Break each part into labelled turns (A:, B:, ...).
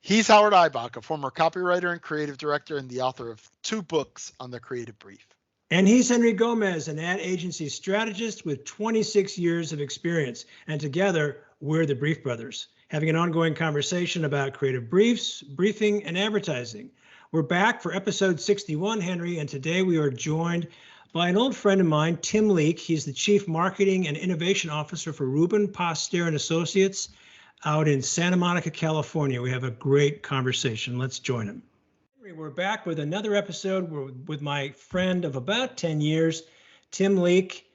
A: He's Howard Eibach, a former copywriter and creative director and the author of 2 books on the creative brief.
B: And he's Henry Gomez, an ad agency strategist with 26 years of experience. And together, we're the Brief Brothers, having an ongoing conversation about creative briefs, briefing, and advertising. We're back for episode 61, Henry, and today we are joined by an old friend of mine, Tim Leake. He's the Chief Marketing and Innovation Officer for Reuben Poster and Associates out in Santa Monica, California. We have a great conversation. Let's join him. We're back with another episode with my friend of about 10 years, Tim Leake.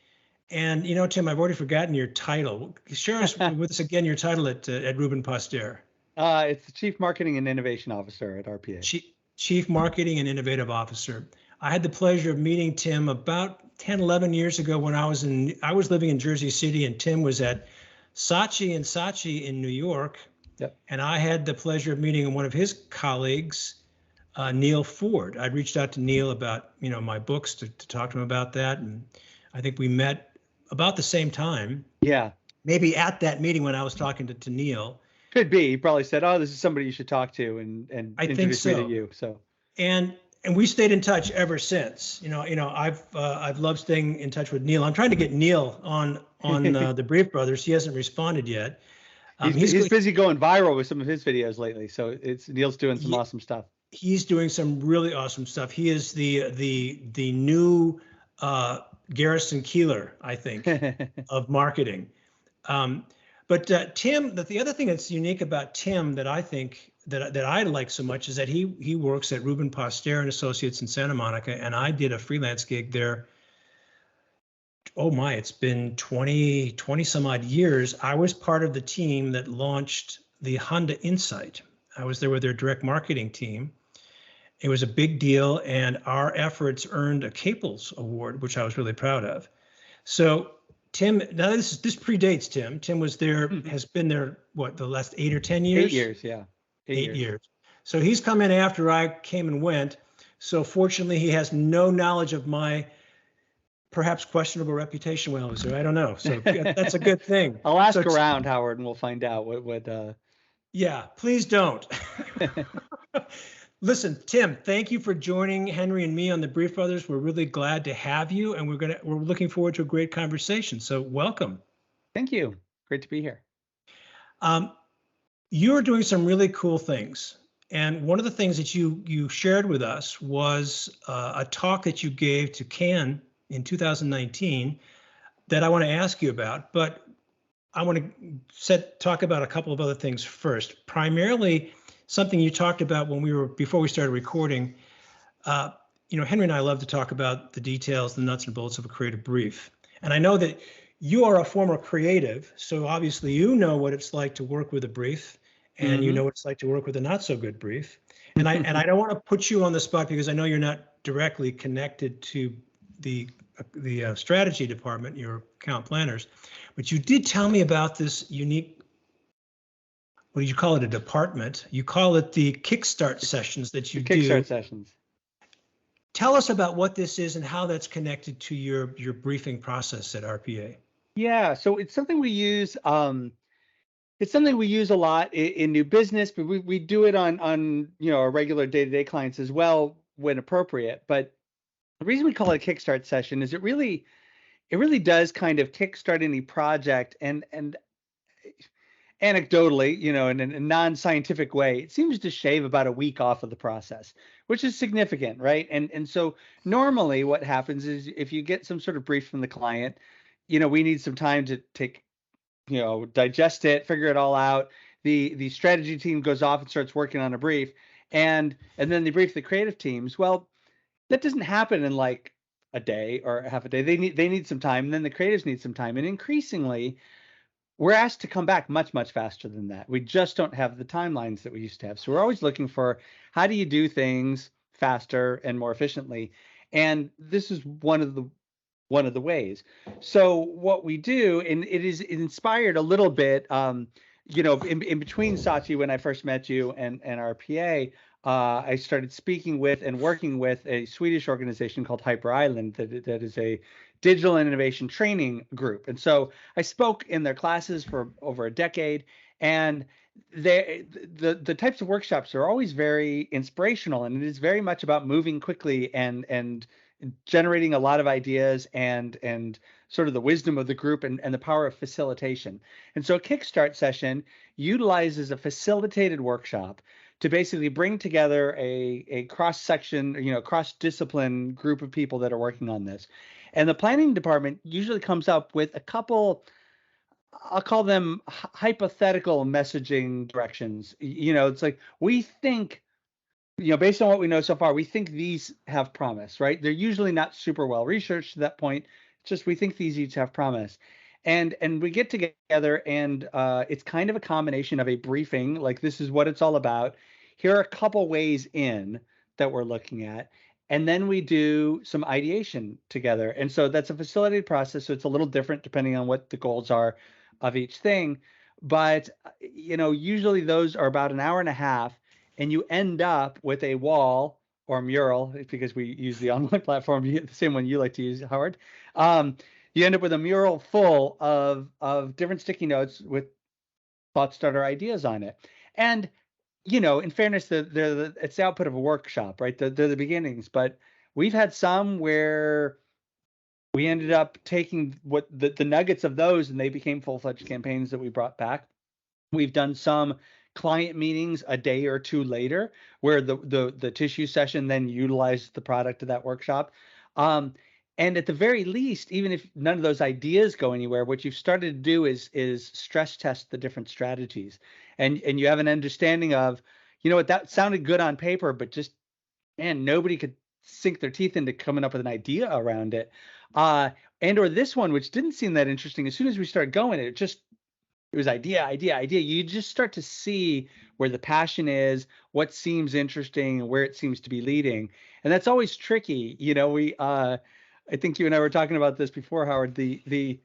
B: And, you know, Tim, I've already forgotten your title. Share us with us again your title at Reuben Poster.
C: It's the Chief Marketing and Innovation Officer at RPA.
B: Chief Marketing and Innovative Officer. I had the pleasure of meeting Tim about 10, 11 years ago when I was living in Jersey City, and Tim was at Saatchi & Saatchi in New York.
C: Yep.
B: And I had the pleasure of meeting one of his colleagues, Neil Ford. I reached out to Neil about, my books to talk to him about that. And I think we met about the same time.
C: Yeah.
B: Maybe at that meeting when I was talking to Neil.
C: Could be. He probably said, "Oh, this is somebody you should talk to," and
B: I
C: introduce
B: think so.
C: me to you. So.
B: And we stayed in touch ever since. I've loved staying in touch with Neil. I'm trying to get Neil on the Brief Brothers. He hasn't responded yet.
C: He's busy going viral with some of his videos lately. So Neil's doing some awesome stuff.
B: He's doing some really awesome stuff. He is the new Garrison Keillor, I think, of marketing. But Tim, the other thing that's unique about Tim that I think that I like so much is that he works at Reuben Poster and Associates in Santa Monica, and I did a freelance gig there. Oh my, it's been 20 some odd years. I was part of the team that launched the Honda Insight. I was there with their direct marketing team. It was a big deal, and our efforts earned a Caples Award, which I was really proud of. So Tim, now this predates Tim. Tim was there, has been there, the last 8 or 10 years?
C: 8 years, yeah.
B: 8 years. So he's come in after I came and went. So fortunately, he has no knowledge of my perhaps questionable reputation while I was there. I don't know. So that's a good thing.
C: I'll ask around, Howard, and we'll find out what.
B: Yeah, please don't. Listen, Tim, thank you for joining Henry and me on the Brief Brothers. We're really glad to have you, and we're looking forward to a great conversation. So welcome.
C: Thank you. Great to be here.
B: You're doing some really cool things. And one of the things that you shared with us was a talk that you gave to Cannes in 2019 that I want to ask you about. But I want to talk about a couple of other things first. Primarily, something you talked about before we started recording. Henry and I love to talk about the details, the nuts and bolts of a creative brief. And I know that you are a former creative, so obviously you know what it's like to work with a brief, and you know what it's like to work with a not so good brief. And I don't want to put you on the spot because I know you're not directly connected to the strategy department, your account planners, but you did tell me about this unique. What do you call it? A department? You call it the Kickstart Sessions that you do.
C: Kickstart Sessions.
B: Tell us about what this is and how that's connected to your briefing process at RPA.
C: Yeah, so it's something we use. It's something we use a lot in new business, but we do it on our regular day-to-day clients as well when appropriate. But the reason we call it a Kickstart Session is it really does kind of kickstart any project, and anecdotally, in a non-scientific way, it seems to shave about a week off of the process, which is significant, right? And so normally what happens is if you get some sort of brief from the client, we need some time to take, digest it, figure it all out. The strategy team goes off and starts working on a brief, and then they brief the creative teams. Well, that doesn't happen in like a day or half a day. They need some time, and then the creatives need some time, and increasingly we're asked to come back much, much faster than that. We just don't have the timelines that we used to have. So we're always looking for how do you do things faster and more efficiently, and this is one of the ways. So what we do, and it is inspired a little bit, in between Saatchi when I first met you and RPA, I started speaking with and working with a Swedish organization called Hyper Island that is a digital innovation training group. And so I spoke in their classes for over a decade, and the types of workshops are always very inspirational, and it is very much about moving quickly and generating a lot of ideas and sort of the wisdom of the group and the power of facilitation. And so a Kickstart session utilizes a facilitated workshop to basically bring together a cross-section, cross-discipline group of people that are working on this. And the planning department usually comes up with a couple, I'll call them hypothetical messaging directions. It's like, we think, based on what we know so far, we think these have promise, right? They're usually not super well researched to that point. It's just, we think these each have promise. And we get together, and it's kind of a combination of a briefing, like, this is what it's all about. Here are a couple ways in that we're looking at. And then we do some ideation together. And so that's a facilitated process. So it's a little different depending on what the goals are of each thing. But, usually those are about an hour and a half, and you end up with a wall or mural, because we use the online platform, the same one you like to use, Howard. You end up with a mural full of different sticky notes with thought starter ideas on it. And, in fairness, it's the output of a workshop, right? They're the beginnings. But we've had some where we ended up taking what the nuggets of those, and they became full-fledged campaigns that we brought back. We've done some client meetings a day or two later, where the tissue session then utilized the product of that workshop. And at the very least, even if none of those ideas go anywhere, what you've started to do is stress test the different strategies, and you have an understanding of, what, that sounded good on paper, but just, man, nobody could sink their teeth into coming up with an idea around it. Or this one, which didn't seem that interesting, as soon as we started going, it was idea. You just start to see where the passion is, what seems interesting, and where it seems to be leading. And that's always tricky. I think you and I were talking about this before, Howard. The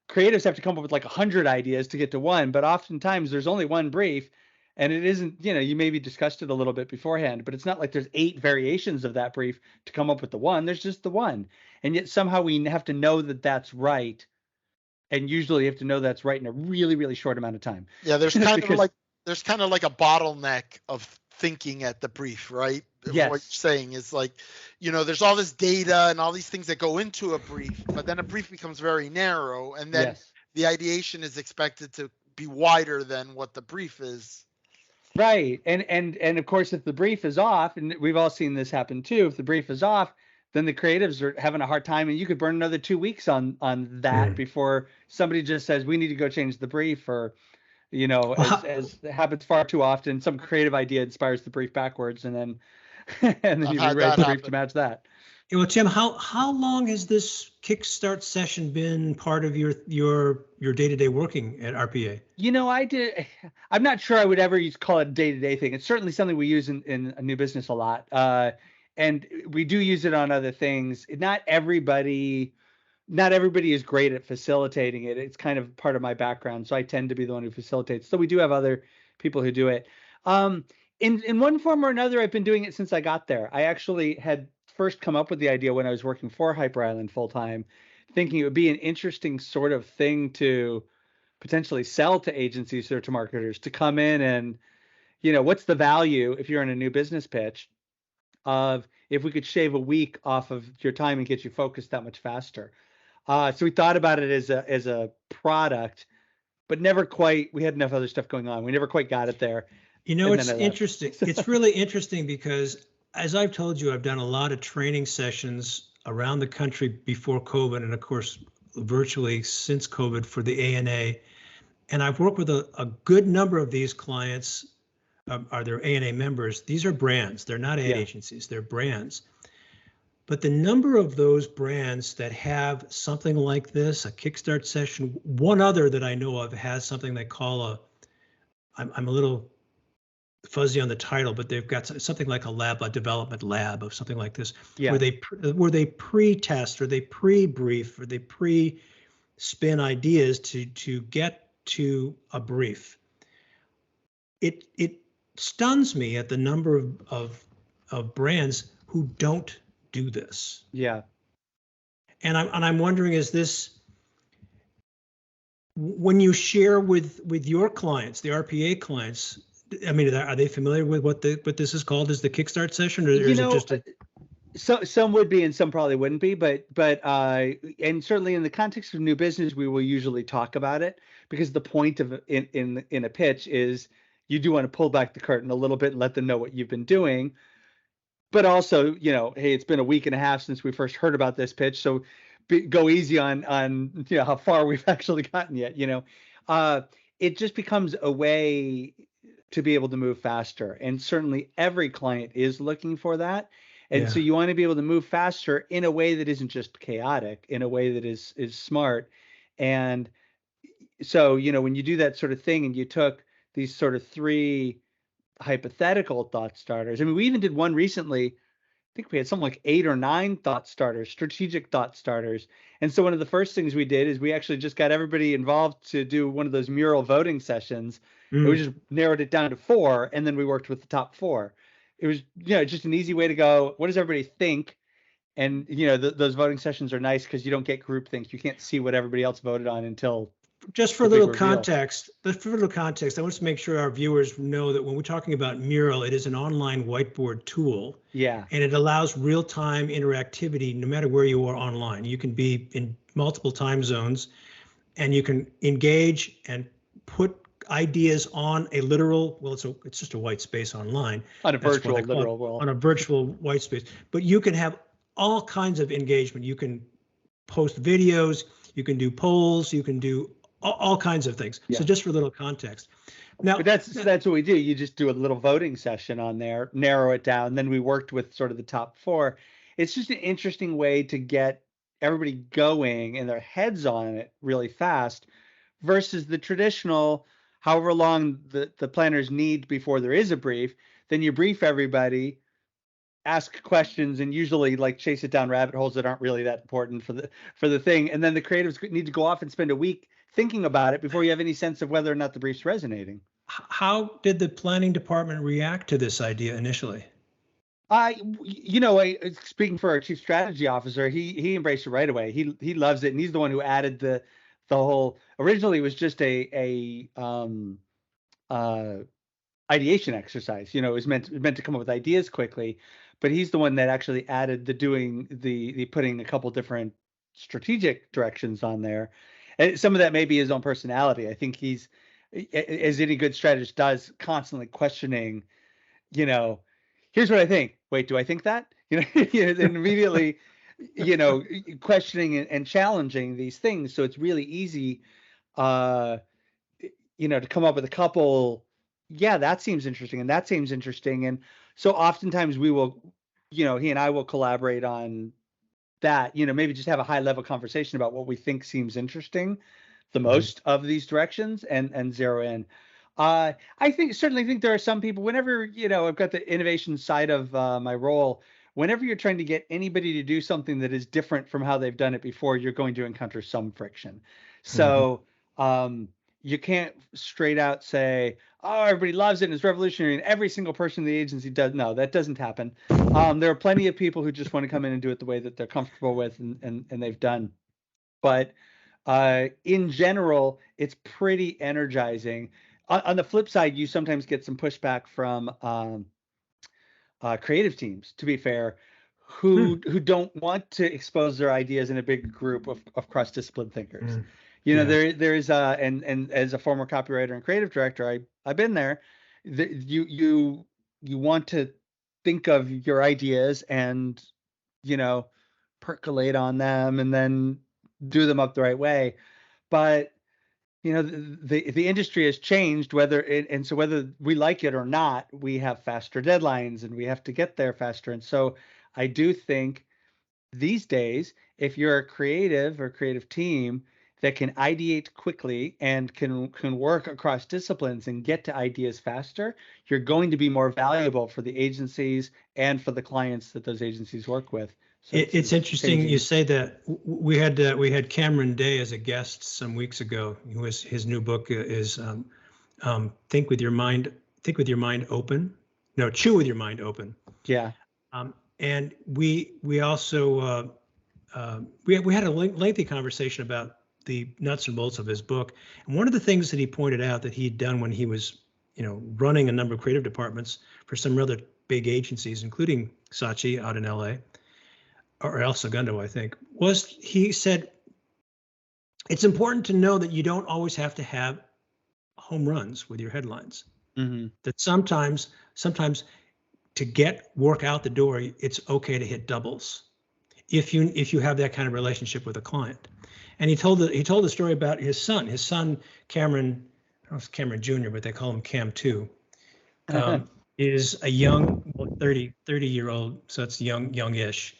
C: creatives have to come up with like 100 ideas to get to one, but oftentimes there's only one brief, and it isn't, you maybe discussed it a little bit beforehand, but it's not like there's 8 variations of that brief to come up with the one. There's just the one. And yet somehow we have to know that that's right. And usually you have to know that's right in a really, really short amount of time.
A: Yeah, there's kind of like a bottleneck of thinking at the brief, right?
C: Yes.
A: What you're saying is like, there's all this data and all these things that go into a brief, but then a brief becomes very narrow, and then
C: Yes.
A: the ideation is expected to be wider than what the brief is.
C: Right. And of course, if the brief is off, and we've all seen this happen too, if the brief is off, then the creatives are having a hard time, and you could burn another 2 weeks on that before somebody just says, we need to go change the brief, or, as happens far too often, some creative idea inspires the brief backwards, and then you rewrite the brief to match that.
B: Well, Tim, how long has this Kickstart session been part of your day-to-day working at RPA?
C: I'm not sure I would ever call it a day-to-day thing. It's certainly something we use in a new business a lot. And we do use it on other things. Not everybody is great at facilitating it. It's kind of part of my background, so I tend to be the one who facilitates. So we do have other people who do it. In one form or another, I've been doing it since I got there. I actually had first come up with the idea when I was working for Hyper Island full time, thinking it would be an interesting sort of thing to potentially sell to agencies or to marketers, to come in and, what's the value if you're in a new business pitch of if we could shave a week off of your time and get you focused that much faster. So we thought about it as a product, but never quite. We had enough other stuff going on. We never quite got it there.
B: It's interesting. It's really interesting because, as I've told you, I've done a lot of training sessions around the country before COVID, and of course, virtually since COVID for the ANA. And I've worked with a good number of these clients, are their ANA members. These are brands. They're not ad agencies. They're brands. But the number of those brands that have something like this, a Kickstart session, one other that I know of has something they call I'm a little fuzzy on the title, but they've got something like a development lab of something like this, where they pre-test or they pre-brief or they pre-spin ideas to get to a brief. It stuns me at the number of brands who don't do this.
C: Yeah.
B: And I'm wondering, is this When you share with your clients, the RPA clients, I mean, are they familiar with what this is called as the Kickstart session, or is it just a...
C: So some would be and some probably wouldn't be, but and certainly in the context of new business, we will usually talk about it, because the point of in a pitch is you do want to pull back the curtain a little bit and let them know what you've been doing. But also, hey, it's been a week and a half since we first heard about this pitch, so go easy on how far we've actually gotten yet. It just becomes a way to be able to move faster, and certainly every client is looking for that. And so you want to be able to move faster in a way that isn't just chaotic, in a way that is smart. And so, when you do that sort of thing and you took these sort of 3 hypothetical thought starters, I mean, we even did one recently. I think we had something like 8 or 9 thought starters, strategic thought starters. And so one of the first things we did is we actually just got everybody involved to do one of those mural voting sessions. And we just narrowed it down to 4, and then we worked with the top 4. It was, just an easy way to go, what does everybody think? And, those voting sessions are nice because you don't get groupthink. You can't see what everybody else voted on until...
B: Just for a little context, I want to make sure our viewers know that when we're talking about Mural, it is an online whiteboard tool.
C: Yeah.
B: And it allows real-time interactivity no matter where you are online. You can be in multiple time zones, and you can engage and put ideas on a literal, well, it's just a white space online.
C: On a virtual literal world.
B: On a virtual white space. But you can have all kinds of engagement. You can post videos, you can do polls, you can do all kinds of things. Yeah. So just for a little context. Now,
C: but that's what we do. You just do a little voting session on there, narrow it down. Then we worked with sort of the top 4. It's just an interesting way to get everybody going and their heads on it really fast, versus the traditional, however long the planners need before there is a brief. Then you brief everybody, ask questions, and usually like chase it down rabbit holes that aren't really that important for the thing. And then the creatives need to go off and spend a week thinking about it before you have any sense of whether or not the brief's resonating.
B: How did the planning department react to this idea initially?
C: Speaking for our chief strategy officer, he embraced it right away. He loves it, and he's the one who added the whole. Originally, it was just a ideation exercise. It was meant to come up with ideas quickly, but he's the one that actually added the putting a couple different strategic directions on there. And some of that may be his own personality. I think he's, as any good strategist does, constantly questioning, here's what I think. Wait, do I think that? And immediately, questioning and challenging these things. So it's really easy, to come up with a couple. Yeah, that seems interesting, and that seems interesting. And so oftentimes we will, he and I will collaborate on that, maybe just have a high level conversation about what we think seems interesting the most of these directions, and zero in. I certainly think there are some people, whenever, I've got the innovation side of my role, whenever you're trying to get anybody to do something that is different from how they've done it before, you're going to encounter some friction. So you can't straight out say, oh, everybody loves it and it's revolutionary and every single person in the agency does. No, that doesn't happen. There are plenty of people who just want to come in and do it the way that they're comfortable with and they've done. But in general, it's pretty energizing. On the flip side, you sometimes get some pushback from creative teams, to be fair, who don't want to expose their ideas in a big group of cross-discipline thinkers. There's and as a former copywriter and creative director, I've been there. You want to think of your ideas and percolate on them and then do them up the right way. But the industry has changed, so whether we like it or not, we have faster deadlines and we have to get there faster. And so I do think these days, if you're a creative or creative team that can ideate quickly and can work across disciplines and get to ideas faster, you're going to be more valuable for the agencies and for the clients that those agencies work with. So
B: it's interesting changing. You say that. We had Cameron Day as a guest some weeks ago. His new book is Think with Your Mind Open. No, Chew with Your Mind Open.
C: Yeah.
B: And we also we had a lengthy conversation about the nuts and bolts of his book. And one of the things that he pointed out that he'd done when he was, running a number of creative departments for some rather big agencies, including Saatchi out in LA, or El Segundo, I think, was he said, it's important to know that you don't always have to have home runs with your headlines.
C: Mm-hmm.
B: That sometimes to get work out the door, it's okay to hit doubles if you have that kind of relationship with a client. And he told the story about his son. His son, Cameron, I don't know if it's Cameron Jr., but they call him Cam 2, is a young, 30-year-old, so it's youngish.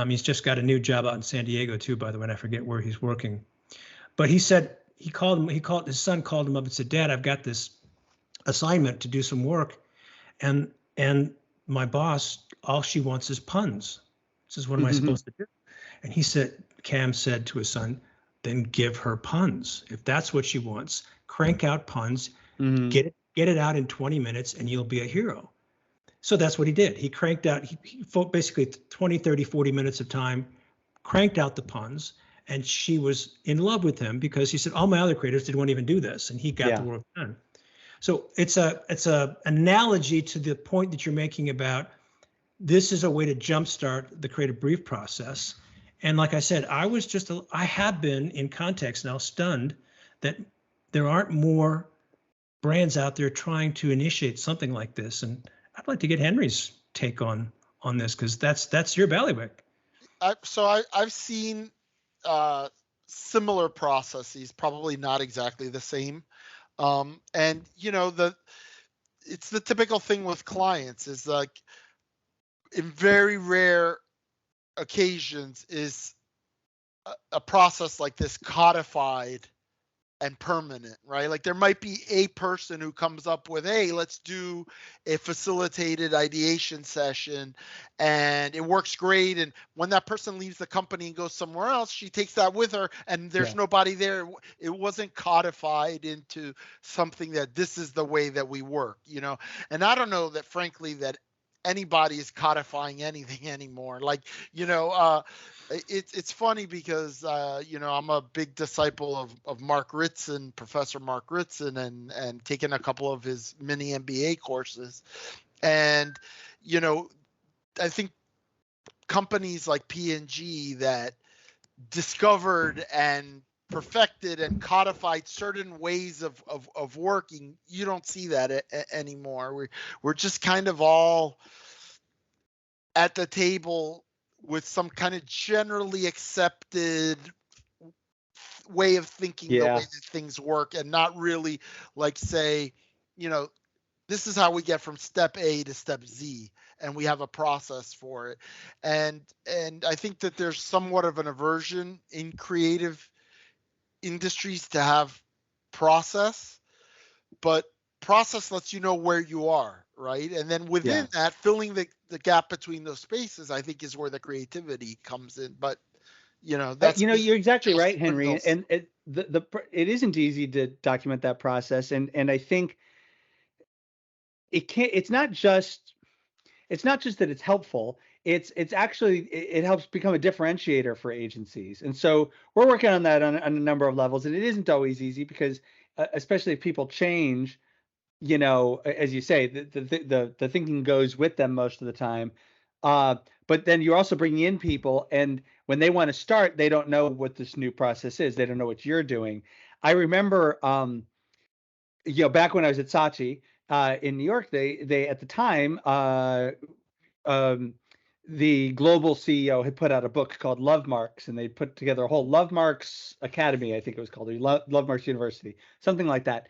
B: He's just got a new job out in San Diego too, by the way, and I forget where he's working. But he said his son called him up and said, "Dad, I've got this assignment to do some work, and my boss, all she wants is puns." He says, "What am I supposed to do?" And Cam said to his son, "Then give her puns. If that's what she wants, crank out puns, get it out in 20 minutes, and you'll be a hero." So that's what he did. He cranked out, he basically 20, 30, 40 minutes of time, cranked out the puns, and she was in love with him because he said, all my other creators didn't want to even do this, and he got the work done. So it's a analogy to the point that you're making about this is a way to jumpstart the creative brief process. And like I said, I have been in context now stunned that there aren't more brands out there trying to initiate something like this. And I'd like to get Henry's take on this, because that's your bailiwick.
A: I've seen similar processes, probably not exactly the same. And it's the typical thing with clients is like, in very rare occasions is a process like this codified and permanent, right? Like there might be a person who comes up with, hey, let's do a facilitated ideation session, and it works great. And when that person leaves the company and goes somewhere else, she takes that with her, and there's nobody there. It wasn't codified into something that this is the way that we work, And I don't know that, frankly, that anybody is codifying anything anymore. Like, it's funny because, I'm a big disciple of Mark Ritson, Professor Mark Ritson, and taken a couple of his mini MBA courses. And, I think companies like P&G that discovered and perfected and codified certain ways of working, you don't see that anymore. We're just kind of all at the table with some kind of generally accepted way of thinking the way that things work, and not really like say, this is how we get from step A to step Z, and we have a process for it. And I think that there's somewhat of an aversion in creative industries to have process, but process lets you know where you are, right? And then within that, filling the gap between those spaces, I think, is where the creativity comes in. But that's
C: you're exactly right, Henry. And it isn't easy to document that process, and I think it's not just that it's helpful. It's actually, it helps become a differentiator for agencies. And so we're working on that on a number of levels, and it isn't always easy because especially if people change, as you say, the thinking goes with them most of the time. But then you're also bringing in people, and when they want to start, they don't know what this new process is. They don't know what you're doing. I remember, back when I was at Saatchi in New York, they at the time, the global CEO had put out a book called Love Marks, and they put together a whole Love Marks Academy, I think it was called, Love Marks University, something like that.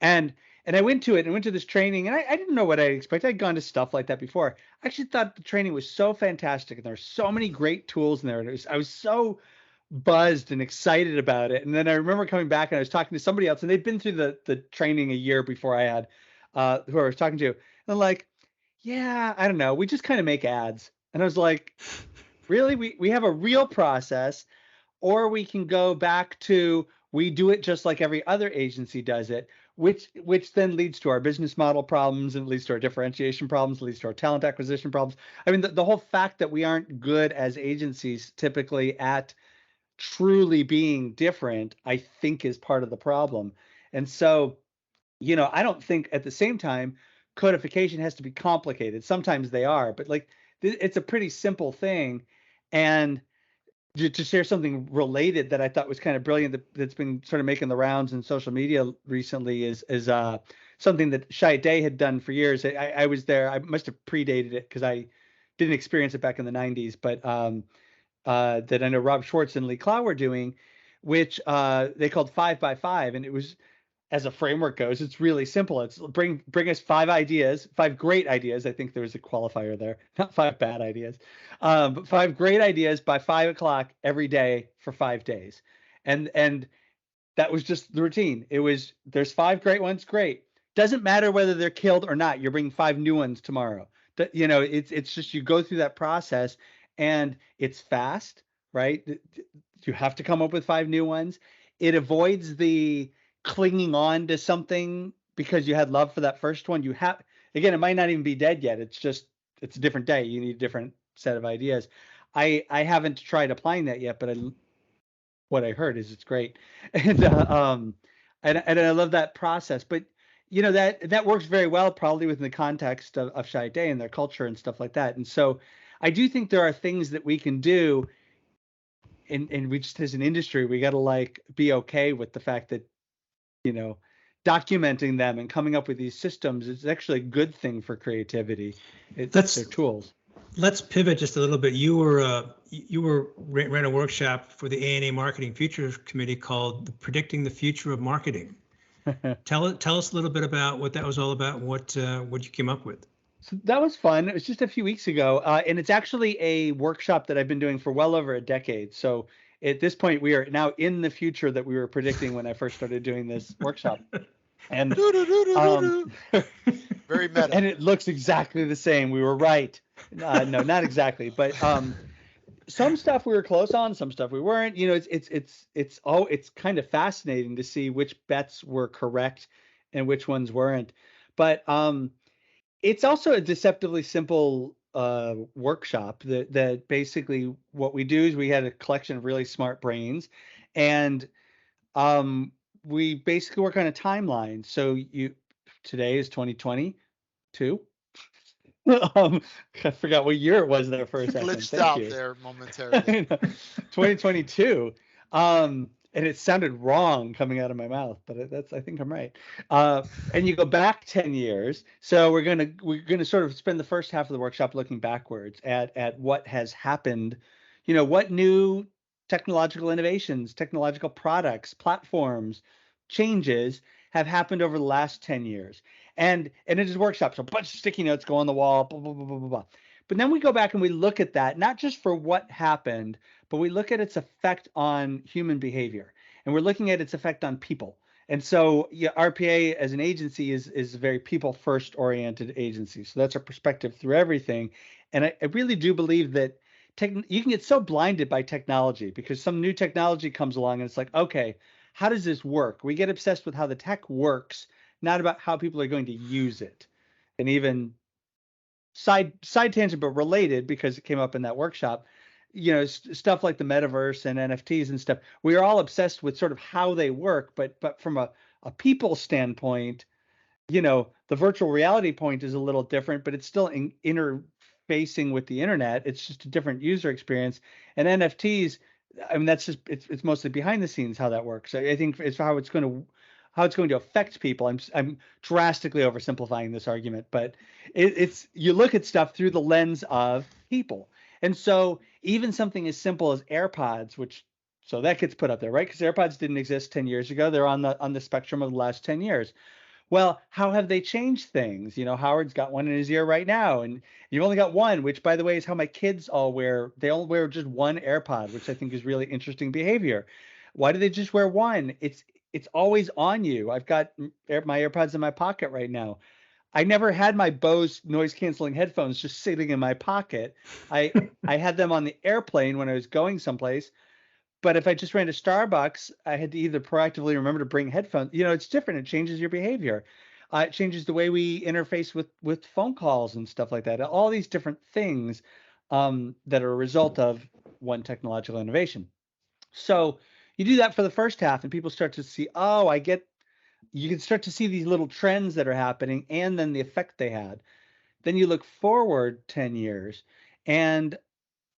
C: And I went to this training, and I didn't know what I expected. I'd gone to stuff like that before. I actually thought the training was so fantastic, and there were so many great tools in there. And I was so buzzed and excited about it. And then I remember coming back, and I was talking to somebody else, and they'd been through the training a year before I had, who I was talking to. And I'm like, yeah, I don't know. We just kind of make ads. And I was like, really? We have a real process, or we can go back to, we do it just like every other agency does it, which then leads to our business model problems, and leads to our differentiation problems, leads to our talent acquisition problems. I mean, the whole fact that we aren't good as agencies typically at truly being different, I think, is part of the problem. And so, I don't think at the same time codification has to be complicated. Sometimes they are, but like it's a pretty simple thing. And to share something related that I thought was kind of brilliant that's been sort of making the rounds in social media recently is something that Shy Day had done for years. I was there. I must have predated it because I didn't experience it back in the 90s, but that I know Rob Schwartz and Lee Clow were doing, which they called 5x5, and it was, as a framework goes, it's really simple. It's bring us 5 great ideas. I think there was a qualifier there, not 5 bad ideas, but 5 great ideas by 5 o'clock every day for 5 days, and that was just the routine. It was, there's 5 great ones, great. Doesn't matter whether they're killed or not. You're bringing 5 new ones tomorrow. It's just, you go through that process, and it's fast, right? You have to come up with 5 new ones. It avoids the clinging on to something because you had love for that first one. Again, it might not even be dead yet. It's a different day. You need a different set of ideas. I haven't tried applying that yet, but what I heard is it's great. And I love that process. But that works very well probably within the context of Shy Day and their culture and stuff like that. And so I do think there are things that we can do, and we just, as an industry, we got to be okay with the fact that documenting them and coming up with these systems is actually a good thing for creativity. They're tools.
B: Let's pivot just a little bit. You ran a workshop for the ANA Marketing Futures Committee called "Predicting the Future of Marketing." Tell us a little bit about what that was all about. What you came up with.
C: So that was fun. It was just a few weeks ago, and it's actually a workshop that I've been doing for well over a decade. So at this point, we are now in the future that we were predicting when I first started doing this workshop. And
A: very meta.
C: And it looks exactly the same. We were right. No, not exactly, but some stuff we were close on, some stuff we weren't. It's kind of fascinating to see which bets were correct and which ones weren't. But it's also a deceptively simple workshop that basically what we do is we had a collection of really smart brains, and we basically work on a timeline. So today is 2022. I forgot what year it was there for a second.
A: Glitched out there momentarily.
C: 2022. And it sounded wrong coming out of my mouth, but I think I'm right. And you go back 10 years. So we're gonna sort of spend the first half of the workshop looking backwards at what has happened. What new technological innovations, technological products, platforms, changes have happened over the last 10 years. And it is workshops, a bunch of sticky notes go on the wall, blah, blah, blah, blah, blah, blah. But then we go back and we look at that, not just for what happened, but we look at its effect on human behavior. And we're looking at its effect on people. And so RPA as an agency is a very people-first oriented agency. So that's our perspective through everything. And I really do believe that you can get so blinded by technology because some new technology comes along and it's like, okay, how does this work? We get obsessed with how the tech works, not about how people are going to use it. And even side tangent, but related because it came up in that workshop, stuff like the metaverse and NFTs and stuff. We are all obsessed with sort of how they work, but from a people standpoint, the virtual reality point is a little different, but it's still interfacing with the internet. It's just a different user experience. And NFTs, I mean, that's just it's mostly behind the scenes how that works. I think it's how it's going to affect people. I'm drastically oversimplifying this argument, but it's you look at stuff through the lens of people. And so even something as simple as AirPods, so that gets put up there, right? Because AirPods didn't exist 10 years ago. They're on the spectrum of the last 10 years. Well, how have they changed things? Howard's got one in his ear right now, and you've only got one, which, by the way, is how my kids all wear. They all wear just one AirPod, which I think is really interesting behavior. Why do they just wear one? It's always on you. I've got my AirPods in my pocket right now. I never had my Bose noise canceling headphones just sitting in my pocket. I had them on the airplane when I was going someplace. But if I just ran to Starbucks, I had to either proactively remember to bring headphones. It's different. It changes your behavior. It changes the way we interface with phone calls and stuff like that. All these different things that are a result of one technological innovation. So you do that for the first half, and people start to see, oh, you can start to see these little trends that are happening and then the effect they had. Then you look forward 10 years, and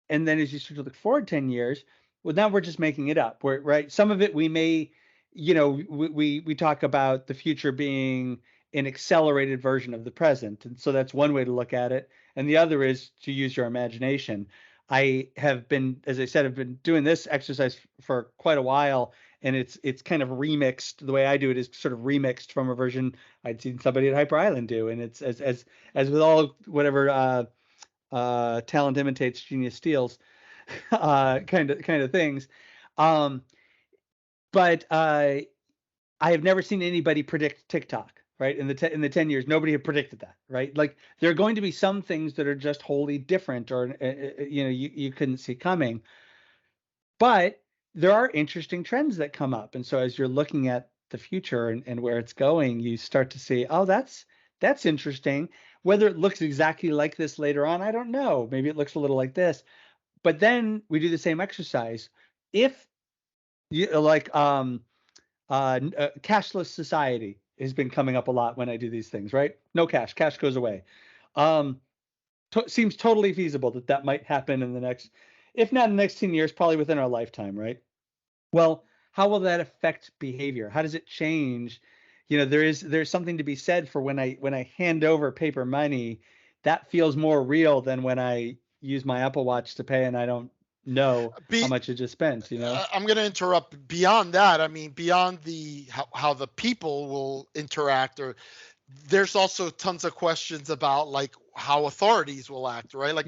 C: then as you start to look forward 10 years, well, now we're just making it up. Right. Some of it we may, we talk about the future being an accelerated version of the present. And so that's one way to look at it. And the other is to use your imagination. I have been, as I said, I've been doing this exercise for quite a while, and it's kind of remixed. The way I do it is sort of remixed from a version I'd seen somebody at Hyper Island do. And it's as with all whatever talent imitates, genius steals, kind of things. Um, but I have never seen anybody predict TikTok, right? In the 10 years, nobody had predicted that, right? Like there are going to be some things that are just wholly different, or you couldn't see coming. But there are interesting trends that come up, and so as you're looking at the future and where it's going, you start to see, oh, that's interesting. Whether it looks exactly like this later on, I don't know. Maybe it looks a little like this. But then we do the same exercise. If you cashless society has been coming up a lot when I do these things, right? No cash, cash goes away. Seems totally feasible that might happen in the next, if not in the next 10 years, probably within our lifetime, right? Well, how will that affect behavior? How does it change? There's something to be said for when I hand over paper money, that feels more real than when I use my Apple Watch to pay and I don't know how much I just spent.
A: I'm going to interrupt. Beyond that, I mean, beyond how the people will interact, or there's also tons of questions about like how authorities will act, right? Like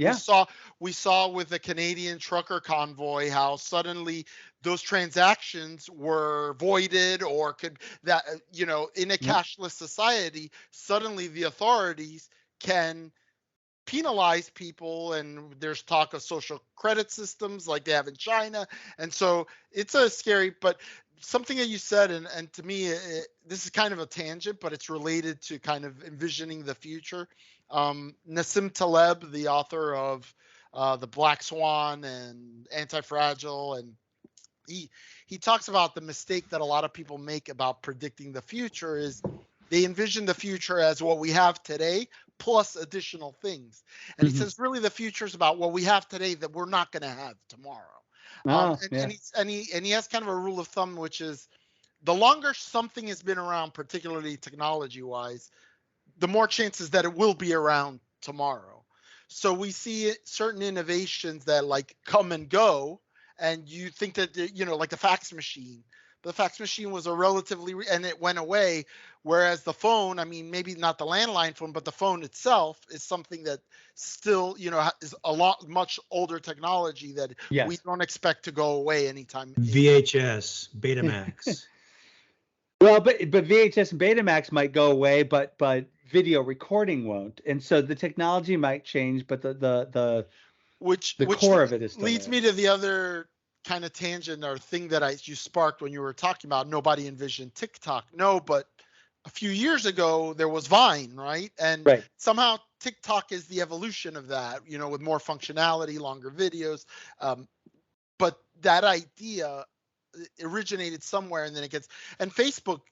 A: we saw with the Canadian trucker convoy, how suddenly those transactions were voided, or could that, in a cashless society, suddenly the authorities can penalize people, and there's talk of social credit systems like they have in China. And so it's a scary, but something that you said, and to me, this is kind of a tangent, but it's related to kind of envisioning the future. Nassim Taleb, the author of The Black Swan and Anti-Fragile, and he talks about the mistake that a lot of people make about predicting the future is they envision the future as what we have today plus additional things. And he says really the future is about what we have today that we're not going to have tomorrow. And he has kind of a rule of thumb, which is the longer something has been around, particularly technology wise, the more chances that it will be around tomorrow. So we see certain innovations that like come and go, and you think that, like the fax machine. But the fax machine was a relatively, and it went away. Whereas the phone, I mean, maybe not the landline phone, but the phone itself is something that still, is much older technology that we don't expect to go away anytime.
B: VHS, Betamax.
C: Well, but VHS and Betamax might go away, but video recording won't. And so the technology might change, but the core of it is still
A: leads
C: there.
A: Me to the other kind of tangent or thing that you sparked when you were talking about nobody envisioned TikTok. No, but a few years ago there was Vine, right? And somehow TikTok is the evolution of that, with more functionality, longer videos. But that idea originated somewhere, and then and Facebook,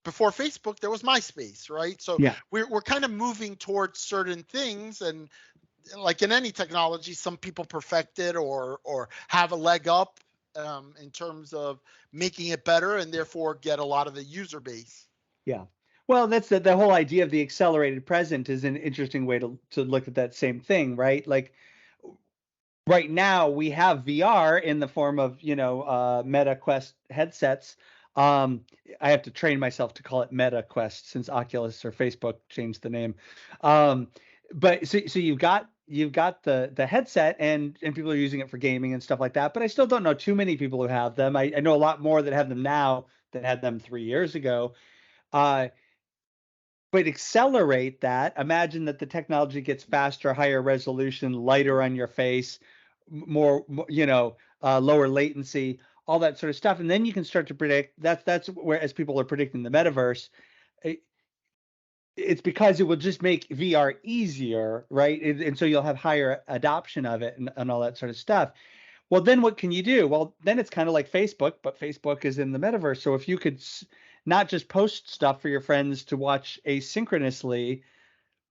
A: before Facebook there was MySpace, right? So we're kind of moving towards certain things, and like in any technology, some people perfect it or have a leg up in terms of making it better, and therefore get a lot of the user base.
C: Yeah. Well, that's the whole idea of the accelerated present is an interesting way to look at that same thing, right? Like right now we have VR in the form of, Meta Quest headsets. I have to train myself to call it Meta Quest since Oculus or Facebook changed the name. But so you've got the headset and people are using it for gaming and stuff like that. But I still don't know too many people who have them. I know a lot more that have them now than had them 3 years ago. But accelerate that. Imagine that the technology gets faster, higher resolution, lighter on your face, more lower latency, all that sort of stuff, and then you can start to predict. That's where, as people are predicting the metaverse, it's because it will just make VR easier, right? And so you'll have higher adoption of it and all that sort of stuff. Well, then what can you do? Well, then it's kind of like Facebook, but Facebook is in the metaverse. So if you could not just post stuff for your friends to watch asynchronously,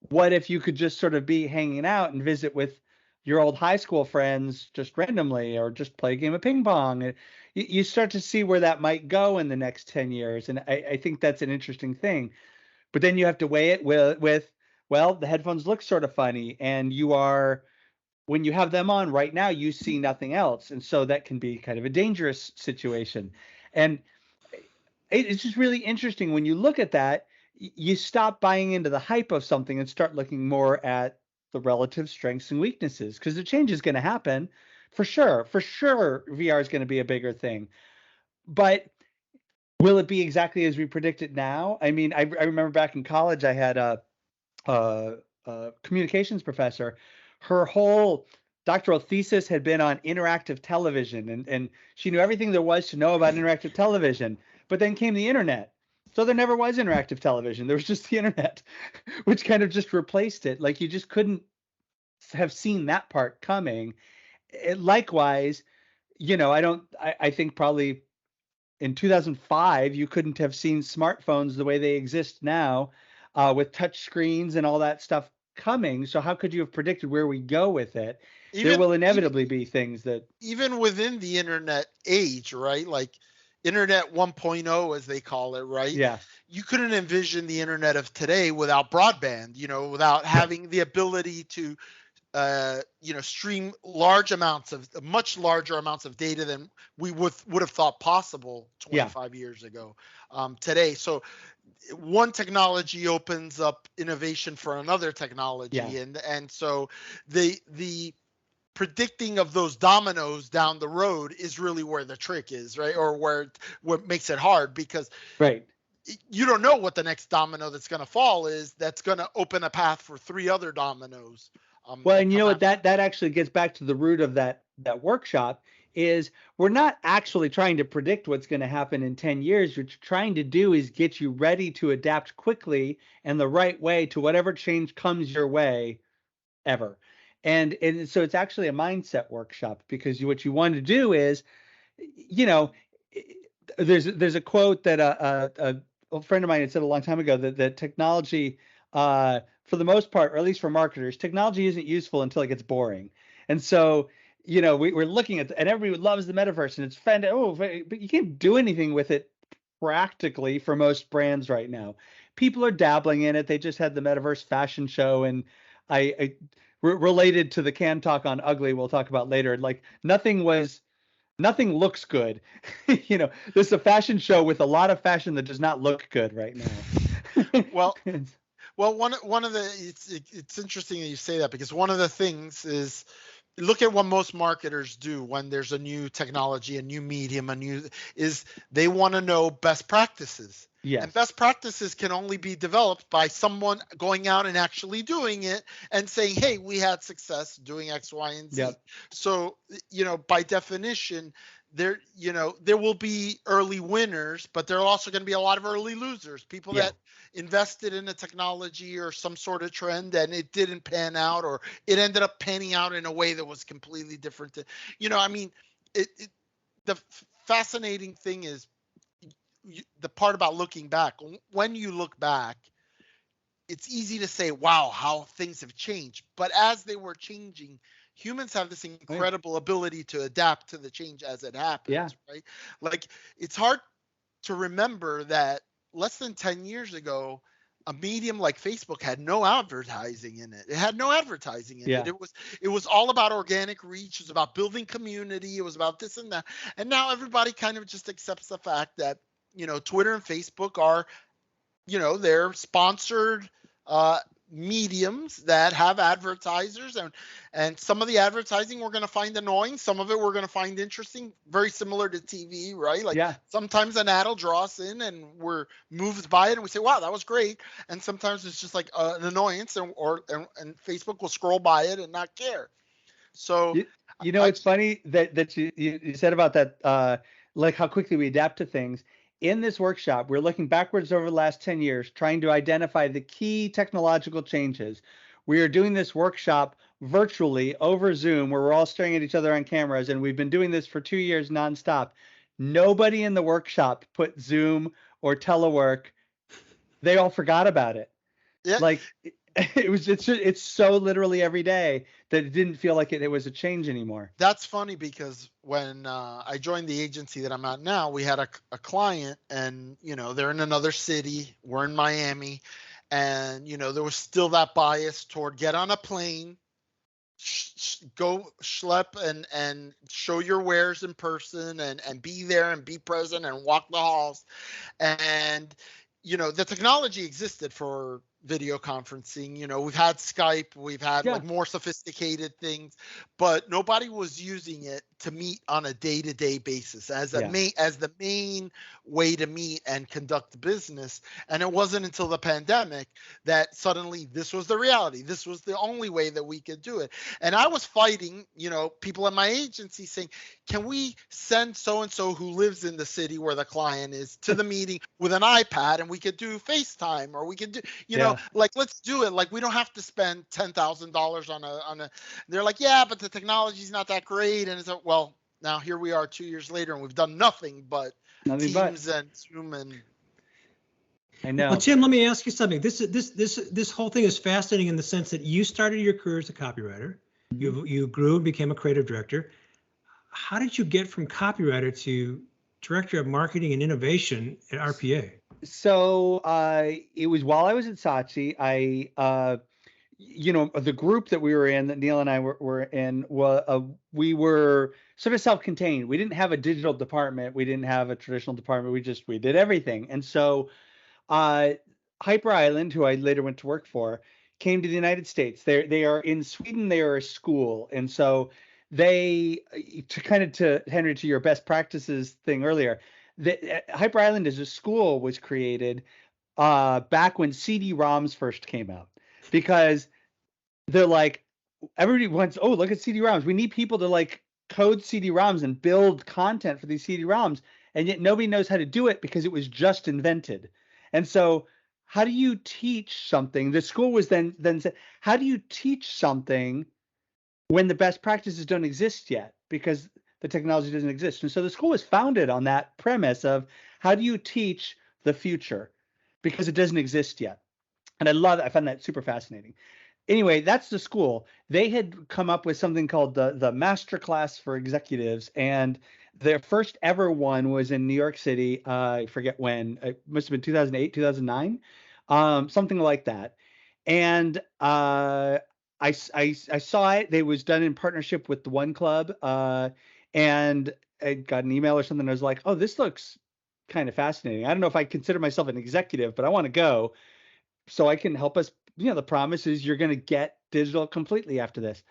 C: what if you could just sort of be hanging out and visit with your old high school friends just randomly, or just play a game of ping pong? And you start to see where that might go in the next 10 years. And I think that's an interesting thing. But then you have to weigh it with, well, the headphones look sort of funny, and when you have them on right now, you see nothing else. And so that can be kind of a dangerous situation. And it's just really interesting when you look at that, you stop buying into the hype of something and start looking more at the relative strengths and weaknesses, because the change is going to happen for sure. For sure, VR is going to be a bigger thing. But will it be exactly as we predict it now? I mean, I remember back in college, I had a communications professor. Her whole doctoral thesis had been on interactive television, and she knew everything there was to know about interactive television. But then came the internet. So there never was interactive television. There was just the internet, which kind of just replaced it. Like, you just couldn't have seen that part coming. Likewise, I think probably in 2005, you couldn't have seen smartphones the way they exist now, with touch screens and all that stuff coming. So how could you have predicted where we go with it? There will inevitably be things that,
A: even within the internet age, right? Like Internet 1.0, as they call it, right?
C: yeah,
A: You couldn't envision the internet of today without broadband, without having the ability to stream much larger amounts of data than we would have thought possible 25 years ago, today. So one technology opens up innovation for another technology, and so the predicting of those dominoes down the road is really where the trick is, right? Or what makes it hard, because you don't know what the next domino that's going to fall is, that's going to open a path for 3 other dominoes.
C: Well, and you know what, that actually gets back to the root of that workshop, is we're not actually trying to predict what's going to happen in 10 years. What you're trying to do is get you ready to adapt quickly and the right way to whatever change comes your way ever. And so it's actually a mindset workshop, because what you want to do is, there's a quote that a friend of mine had said a long time ago, that technology, for the most part, or at least for marketers, technology isn't useful until it gets boring. And so, we're looking at, and everybody loves the metaverse, and it's fantastic. But you can't do anything with it practically for most brands right now. People are dabbling in it. They just had the metaverse fashion show, and I related to the Can Talk on Ugly, we'll talk about later. Like, nothing looks good. There's a fashion show with a lot of fashion that does not look good right now.
A: Well, one of the, it's interesting that you say that, because one of the things is, look at what most marketers do when there's a new technology, a new medium, is they want to know best practices.
C: Yes.
A: And best practices can only be developed by someone going out and actually doing it and saying, hey, we had success doing X, Y, and Z.
C: Yep.
A: So, by definition, there will be early winners, but there are also going to be a lot of early losers, people that invested in a technology or some sort of trend and it didn't pan out, or it ended up panning out in a way that was completely different. The fascinating thing is the part about looking back. When you look back, it's easy to say, wow, how things have changed. But as they were changing, humans have this incredible ability to adapt to the change as it happens, right? Like, it's hard to remember that less than 10 years ago, a medium like Facebook had no advertising in it. It had no advertising in it. It was all about organic reach. It was about building community. It was about this and that. And now everybody kind of just accepts the fact that, Twitter and Facebook are, they're sponsored mediums that have advertisers, and some of the advertising we're going to find annoying, some of it we're going to find interesting, very similar to TV, right? Like, sometimes an ad will draw us in and we're moved by it and we say, wow, that was great. And sometimes it's just like an annoyance, and Facebook will scroll by it and not care. So
C: it's funny that you said about that, like how quickly we adapt to things. In this workshop, we're looking backwards over the last 10 years, trying to identify the key technological changes. We are doing this workshop virtually over Zoom, where we're all staring at each other on cameras, and we've been doing this for 2 years nonstop. Nobody in the workshop put Zoom or telework. They all forgot about it.
A: Yeah.
C: Like it's so literally every day that it didn't feel like it was a change anymore.
A: That's funny because when I joined the agency that I'm at now, we had a client, and they're in another city, we're in Miami, and there was still that bias toward get on a plane, go schlep and show your wares in person, and be there and be present and walk the halls. And the technology existed for video conferencing. We've had Skype, we've had like more sophisticated things, but nobody was using it to meet on a day-to-day basis as the main way to meet and conduct business. And it wasn't until the pandemic that suddenly this was the reality. This was the only way that we could do it. And I was fighting, people in my agency saying, can we send so-and-so who lives in the city where the client is to the meeting with an iPad, and we could do FaceTime, or we could do, like, let's do it. Like, we don't have to spend $10,000 on a, they're like, yeah, but the technology's not that great. And it's like, well, now here we are 2 years later, and we've done nothing but Teams and Zoom. And
C: I know.
B: Well, Tim, let me ask you something. This whole thing is fascinating in the sense that you started your career as a copywriter. Mm-hmm. You grew and became a creative director. How did you get from copywriter to director of marketing and innovation at RPA?
C: So it was while I was at Saatchi. The group that we were in, that Neil and I were in, we were sort of self-contained. We didn't have a digital department. We didn't have a traditional department. We did everything. And so Hyper Island, who I later went to work for, came to the United States. They are in Sweden. They are a school. And so to Henry, to your best practices thing earlier, Hyper Island as a school was created back when CD-ROMs first came out, because they're like, everybody wants, oh, look at CD-ROMs. We need people to like code CD-ROMs and build content for these CD-ROMs, and yet nobody knows how to do it because it was just invented. And so how do you teach something? The school was then said, how do you teach something when the best practices don't exist yet because the technology doesn't exist? And so the school was founded on that premise of, how do you teach the future because it doesn't exist yet? And I found that super fascinating. Anyway, that's the school. They had come up with something called the Master Class for Executives, and their first ever one was in New York City. I forget when. It must have been 2008, 2009, something like that. And I saw it. It was done in partnership with the One Club, and I got an email or something. I was like, oh, this looks kind of fascinating. I don't know if I consider myself an executive, but I want to go so I can help us. The promise is you're going to get digital completely after this.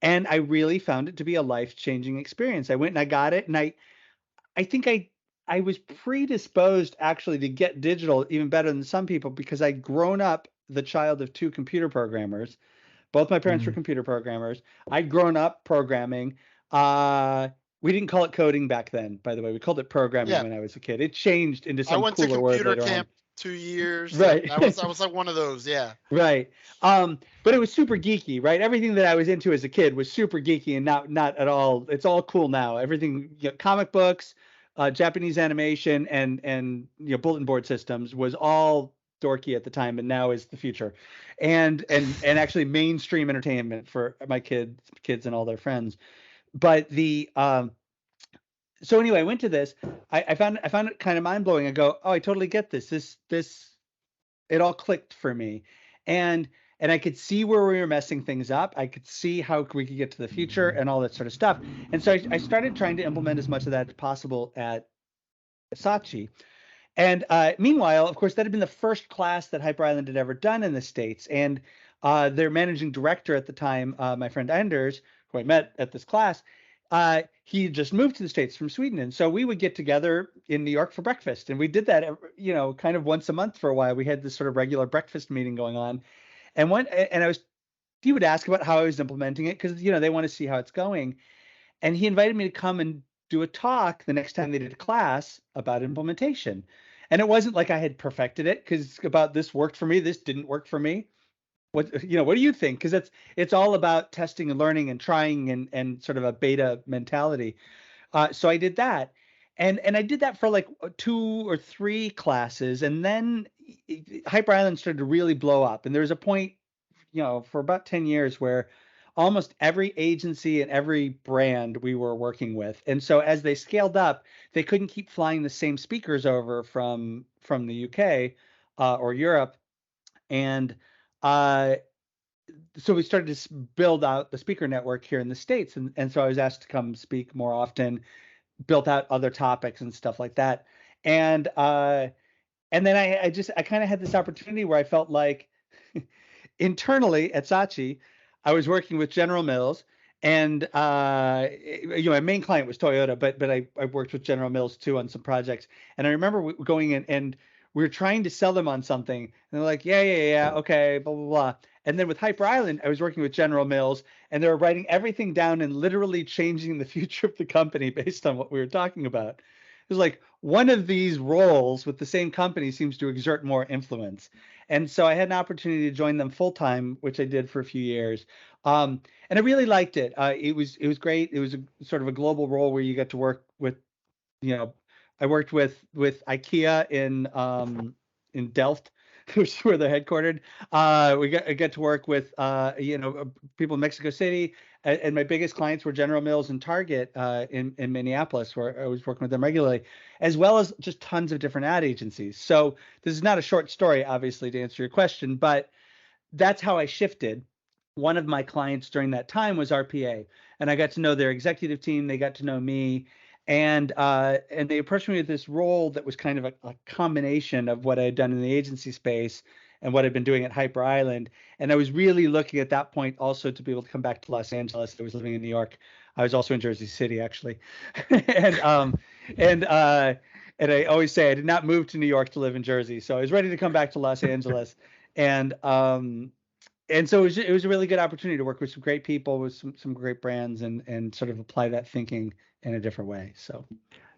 C: And I really found it to be a life-changing experience. I went and I got it, and I think I was predisposed actually to get digital even better than some people, because I'd grown up the child of two computer programmers. Both my parents were computer programmers. I'd grown up programming. We didn't call it coding back then, by the way. We called it programming when I was a kid. It changed into some cooler word later on. I went to computer camp 2 years.
A: Right. I was like one of those. Yeah.
C: Right. But it was super geeky, right? Everything that I was into as a kid was super geeky and not at all. It's all cool now. Everything, comic books, Japanese animation, and bulletin board systems was all dorky at the time, and now is the future, and actually mainstream entertainment for my kids and all their friends. But so anyway, I went to this. I found it kind of mind blowing. I go, oh, I totally get this. This it all clicked for me, and I could see where we were messing things up. I could see how we could get to the future and all that sort of stuff. And so I started trying to implement as much of that as possible at Saatchi. And meanwhile, of course, that had been the first class that Hyper Island had ever done in the States. And their managing director at the time, my friend Anders, who I met at this class, he just moved to the States from Sweden. And so we would get together in New York for breakfast. And we did that, kind of once a month for a while. We had this sort of regular breakfast meeting going on. And he would ask about how I was implementing it, because, they want to see how it's going. And he invited me to come and do a talk the next time they did a class about implementation. And it wasn't like I had perfected it, because about this worked for me, this didn't work for me. what do you think? Because it's all about testing and learning and trying and sort of a beta mentality. So I did that, and I did that for like 2 or 3 classes, and then Hyper Island started to really blow up. And there was a point, for about 10 years where almost every agency and every brand we were working with. And so as they scaled up, they couldn't keep flying the same speakers over from the UK or Europe, and uh, so we started to build out the speaker network here in the States. And so I was asked to come speak more often, built out other topics and stuff like that. And then I kind of had this opportunity where I felt like internally at Saatchi, I was working with General Mills, and my main client was Toyota, but I worked with General Mills too on some projects. And I remember going in and we were trying to sell them on something, and they're like, yeah, okay, blah blah blah. And then with Hyper Island, I was working with General Mills, and they were writing everything down and literally changing the future of the company based on what we were talking about. It was like one of these roles with the same company seems to exert more influence. And so I had an opportunity to join them full time, which I did for a few years. And I really liked it. It was great. It was sort of a global role where you get to work with, I worked with IKEA in Delft, which is where they're headquartered. I got to work with people in Mexico City, and my biggest clients were General Mills and Target in Minneapolis, where I was working with them regularly, as well as just tons of different ad agencies. So this is not a short story, obviously, to answer your question, but that's how I shifted. One of my clients during that time was RPA, and I got to know their executive team. They got to know me, and they approached me with this role that was kind of a combination of what I had done in the agency space and what I'd been doing at Hyper Island. And I was really looking at that point also to be able to come back to Los Angeles. I was living in New York. I was also in Jersey City, actually. and I always say I did not move to New York to live in Jersey, so I was ready to come back to Los Angeles. And so it was a really good opportunity to work with some great people, with some great brands, and sort of apply that thinking in a different way. So,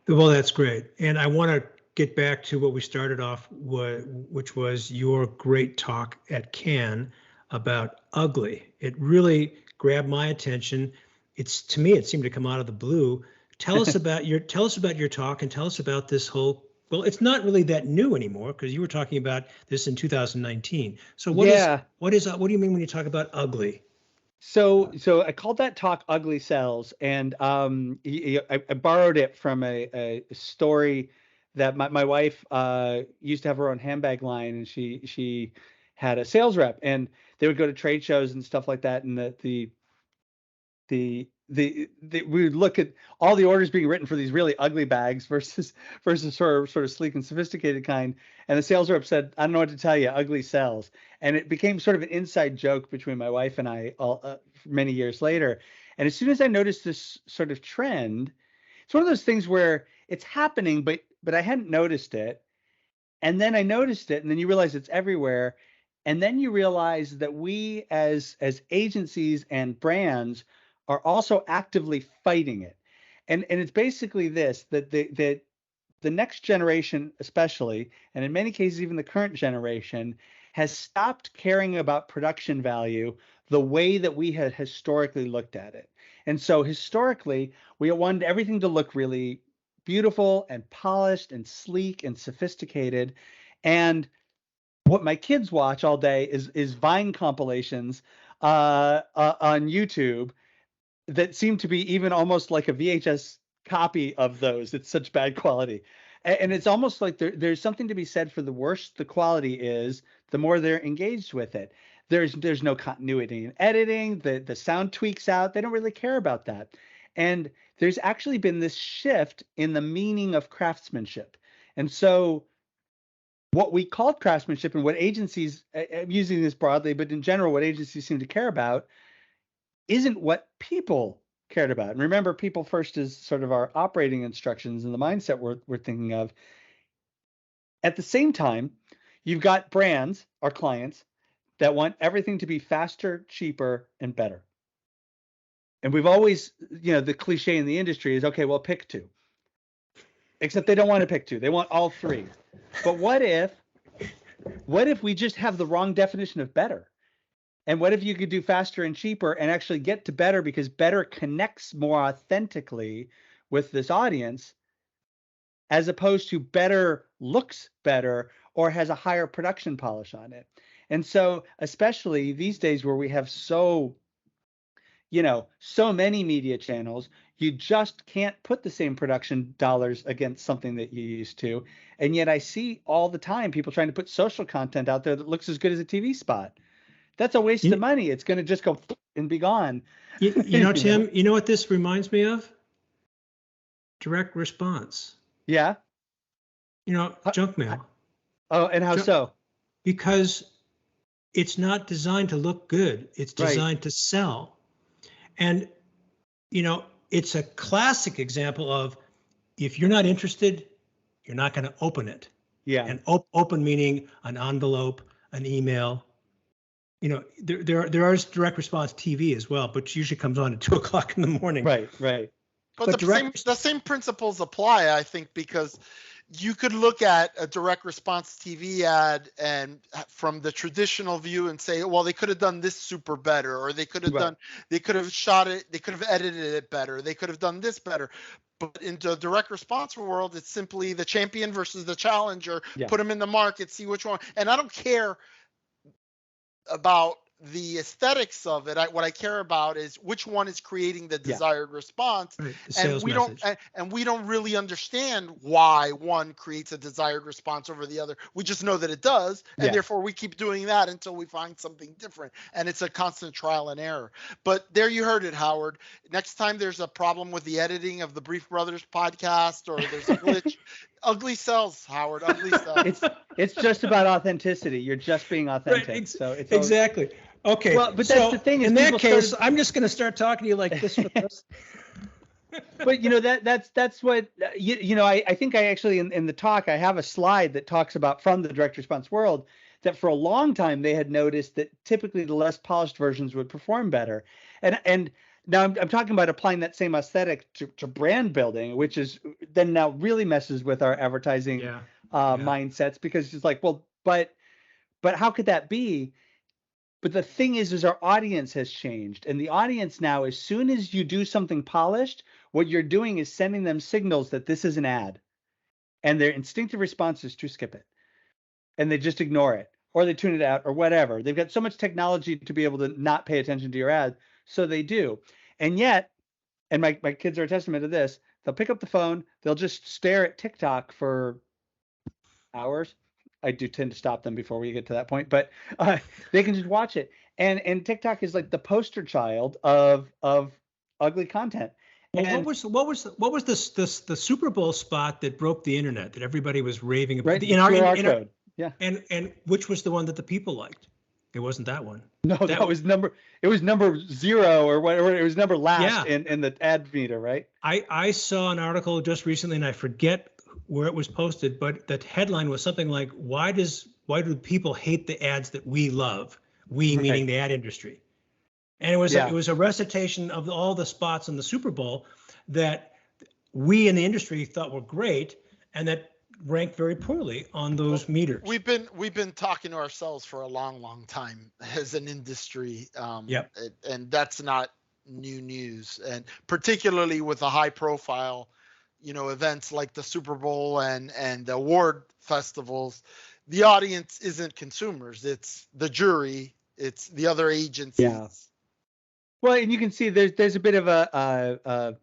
B: well, that's great. And I want to get back to what we started off with, which was your great talk at Cannes about ugly. It really grabbed my attention. To me, it seemed to come out of the blue. Tell us about your talk, and tell us about this whole. Well, it's not really that new anymore, because you were talking about this in 2019. So what do you mean when you talk about ugly?
C: So I called that talk "Ugly Sells," and I borrowed it from a story that my wife used to have her own handbag line, and she had a sales rep, and they would go to trade shows and stuff like that, and we would look at all the orders being written for these really ugly bags versus sort of sleek and sophisticated kind. And the sales rep said, "I don't know what to tell you, ugly sells." And it became sort of an inside joke between my wife and I many years later. And as soon as I noticed this sort of trend, it's one of those things where it's happening, but I hadn't noticed it. And then I noticed it, and then you realize it's everywhere. And then you realize that we as agencies and brands are also actively fighting it. And it's basically this, that the next generation especially, and in many cases even the current generation, has stopped caring about production value the way that we had historically looked at it. And so historically, we wanted everything to look really beautiful and polished and sleek and sophisticated. And what my kids watch all day is Vine compilations on YouTube that seem to be even almost like a VHS copy of those. It's such bad quality. And it's almost like there's something to be said for the worse the quality is, the more they're engaged with it. There's no continuity in editing. The sound tweaks out. They don't really care about that. And there's actually been this shift in the meaning of craftsmanship. And so what we called craftsmanship, and what agencies, I'm using this broadly, but in general, what agencies seem to care about isn't what people cared about. And remember, people first is sort of our operating instructions and the mindset we're thinking of. At the same time, you've got brands, our clients, that want everything to be faster, cheaper, and better. And we've always, the cliche in the industry is, okay, well, pick two. Except they don't want to pick two. They want all three. But what if we just have the wrong definition of better? And what if you could do faster and cheaper and actually get to better, because better connects more authentically with this audience, as opposed to better looks better or has a higher production polish on it. And so, especially these days where we have so many media channels, you just can't put the same production dollars against something that you used to. And yet I see all the time people trying to put social content out there that looks as good as a TV spot. That's a waste of money. It's going to just go and be gone.
B: Tim, you know what this reminds me of? Direct response.
C: Yeah.
B: Junk mail.
C: Oh, and how so?
B: Because it's not designed to look good. It's designed to sell. And, it's a classic example of, if you're not interested, you're not going to open it.
C: Yeah.
B: And open meaning an envelope, an email. There is direct response TV as well, but usually comes on at 2:00 in the morning.
C: Right.
A: But the same principles apply, I think, because you could look at a direct response TV ad and from the traditional view and say, well, they could have done this super better, or they could have shot it, they could have edited it better, they could have done this better. But in the direct response world, it's simply the champion versus the challenger. Yeah. Put them in the market, see which one. And I don't care about the aesthetics of it. What I care about is which one is creating the desired response.
B: Right.
A: And we don't really understand why one creates a desired response over the other. We just know that it does, and therefore we keep doing that until we find something different. And it's a constant trial and error. But there you heard it, Howard. Next time there's a problem with the editing of the Brief Brothers podcast, or there's a glitch, ugly sells, Howard. Ugly sells.
C: It's just about authenticity. You're just being authentic.
B: Right.
C: So it's
B: exactly. Okay.
C: Well, but that's the thing.
B: In that case, I'm just going to start talking to you like this.
C: But that's what I think I actually in the talk I have a slide that talks about, from the direct response world, that for a long time they had noticed that typically the less polished versions would perform better. And now I'm talking about applying that same aesthetic to brand building, which is then now really messes with our advertising mindsets, because it's like, well, but how could that be? But the thing is our audience has changed. And the audience now, as soon as you do something polished, what you're doing is sending them signals that this is an ad. And their instinctive response is to skip it. And they just ignore it, or they tune it out, or whatever. They've got so much technology to be able to not pay attention to your ad, so they do. And yet, and my kids are a testament to this, they'll pick up the phone, they'll just stare at TikTok for hours. I do tend to stop them before we get to that point, but they can just watch it. And TikTok is like the poster child of ugly content.
B: Well, what was the Super Bowl spot that broke the internet that everybody was raving about?
C: Right, the QR code. Yeah.
B: And which was the one that the people liked? It wasn't that one.
C: No, that was number 0 or whatever. It was number last in the ad meter, right?
B: I saw an article just recently, and I forget where it was posted, but the headline was something like, why do people hate the ads that we love? We, meaning the ad industry. And it was a recitation of all the spots in the Super Bowl that we in the industry thought were great, and that ranked very poorly on those meters.
A: We've been talking to ourselves for a long time as an industry. And that's not new news, and particularly with a high profile events like the Super Bowl and the award festivals, the audience isn't consumers. It's the jury. It's the other agencies.
C: Yeah. Well, and you can see there's a bit of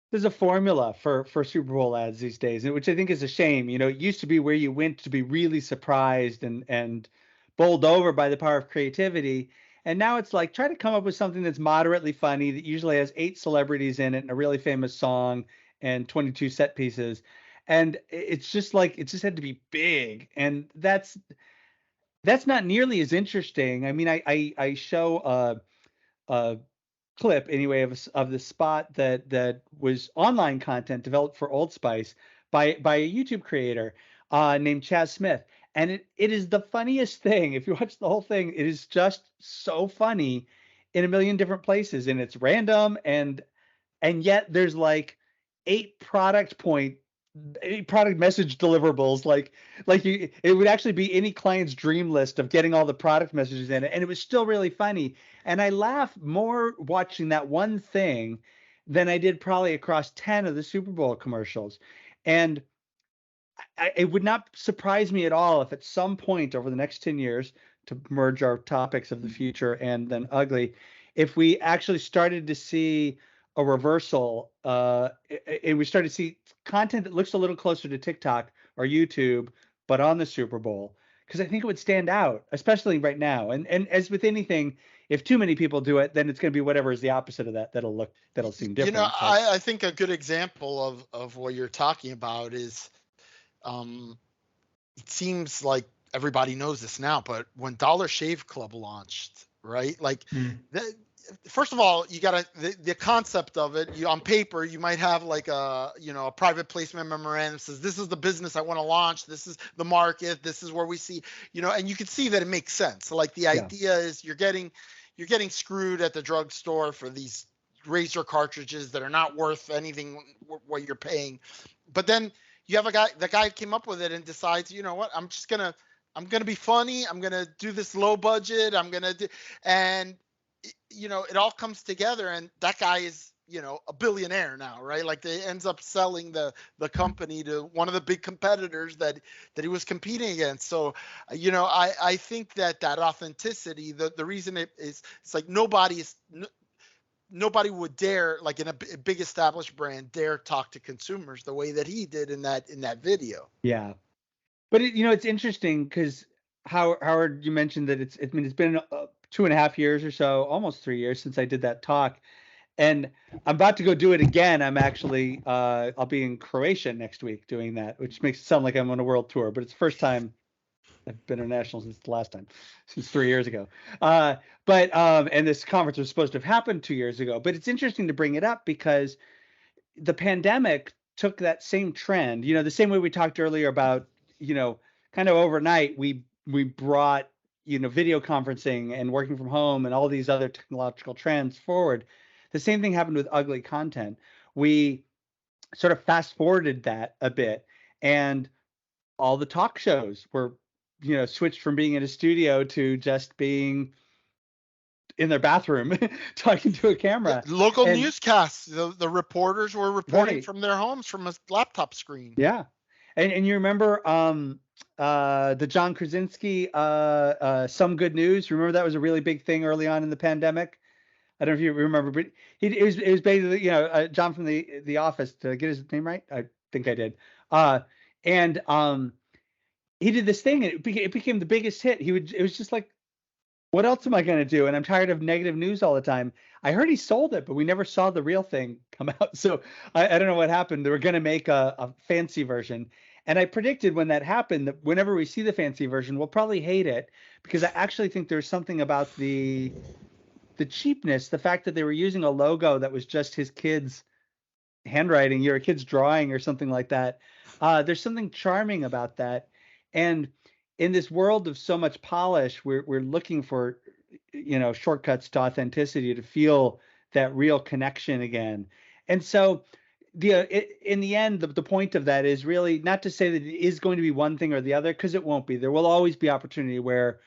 C: there's a formula for Super Bowl ads these days, which I think is a shame. It used to be where you went to be really surprised and bowled over by the power of creativity. And now it's like, try to come up with something that's moderately funny that usually has 8 celebrities in it and a really famous song and 22 set pieces. And it's just like, it just had to be big. And that's not nearly as interesting. I mean, I show a clip anyway of the spot that was online content developed for Old Spice by a YouTube creator named Chaz Smith. And it is the funniest thing. If you watch the whole thing, it is just so funny in a million different places. And it's random, and yet there's like 8 product point product message deliverables, it would actually be any client's dream list of getting all the product messages in it, and it was still really funny. And I laughed more watching that one thing than I did probably across 10 of the Super Bowl commercials. And it would not surprise me at all if at some point over the next 10 years, to merge our topics of the future and then ugly, if we actually started to see a reversal, and we started to see content that looks a little closer to TikTok or YouTube, but on the Super Bowl, because I think it would stand out, especially right now. And as with anything, if too many people do it, then it's going to be whatever is the opposite of that. That'll seem different.
A: You know, I think a good example of what you're talking about is, it seems like everybody knows this now, but when Dollar Shave Club launched, right? Like, first of all, you got the concept of it. On paper, you might have like a private placement memorandum that says, this is the business I want to launch. This is the market. This is where we see, and you can see that it makes sense. So like the idea is you're getting screwed at the drugstore for these razor cartridges that are not worth anything what you're paying. But then you have the guy came up with it and decides, you know what, I'm going to be funny. I'm going to do this low budget. And it all comes together, and that guy is, a billionaire now, right? Like they ends up selling the company to one of the big competitors that he was competing against. So, I think that authenticity, the reason it's like nobody would dare, like in a big established brand, dare talk to consumers the way that he did in that video.
C: Yeah. But it's interesting because Howard, you mentioned that it's been 2.5 years or so, almost 3 years since I did that talk, and I'm about to go do it again. I'm actually I'll be in Croatia next week doing that, which makes it sound like I'm on a world tour, but it's the first time I've been international since 3 years ago. And this conference was supposed to have happened 2 years ago. But it's interesting to bring it up because the pandemic took that same trend, the same way we talked earlier about, kind of overnight, we brought, video conferencing and working from home and all these other technological trends forward. The same thing happened with ugly content. We sort of fast forwarded that a bit, and all the talk shows were, switched from being in a studio to just being in their bathroom talking to a camera.
A: Local newscasts, the reporters were reporting from their homes from a laptop screen.
C: Yeah. And you remember the John Krasinski Some Good News? Remember that was a really big thing early on in the pandemic? I don't know if you remember, but it was basically, John from the Office. Did I get his name right? I think I did. And he did this thing, and it became the biggest hit. It was just like, what else am I going to do? And I'm tired of negative news all the time. I heard he sold it, but we never saw the real thing come out. So I don't know what happened. They were going to make a fancy version. And I predicted when that happened that whenever we see the fancy version, we'll probably hate it, because I actually think there's something about the cheapness, the fact that they were using a logo that was just his kid's handwriting, a kid's drawing or something like that. There's something charming about that. And in this world of so much polish, we're looking for, shortcuts to authenticity, to feel that real connection again. And so in the end, the point of that is really not to say that it is going to be one thing or the other, because it won't be. There will always be opportunity where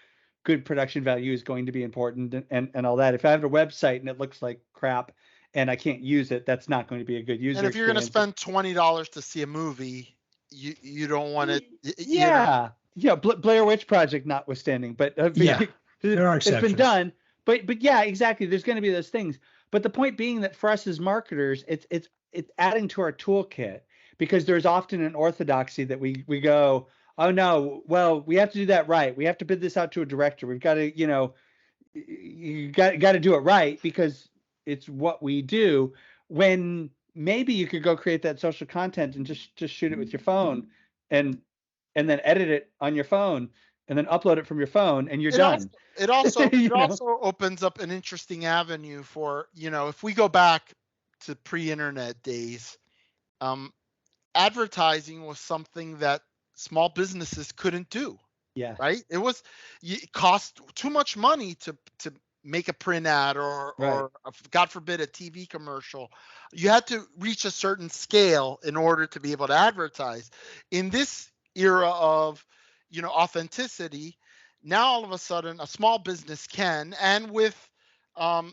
C: good production value is going to be important and all that. If I have a website and it looks like crap and I can't use it, that's not going to be a good user
A: experience. And if you're going to spend $20 to see a movie, you don't want to. Yeah.
C: Yeah. Blair Witch Project notwithstanding, but
B: there are exceptions.
C: It's been done. But yeah, exactly. There's going to be those things. But the point being that for us as marketers, it's adding to our toolkit, because there's often an orthodoxy that we go, oh no, well, we have to do that right. We have to bid this out to a director. We've got to, you got to do it right because it's what we do. When maybe you could go create that social content and just shoot it with your phone and then edit it on your phone and then upload it from your phone and you're done.
A: It also opens up an interesting avenue for, if we go back to pre-internet days, advertising was something that small businesses couldn't do.
C: Yeah.
A: Right. It cost too much money to make a print ad or
C: Right.
A: God forbid a TV commercial. You had to reach a certain scale in order to be able to advertise. In this era of, authenticity, now all of a sudden a small business can, and with a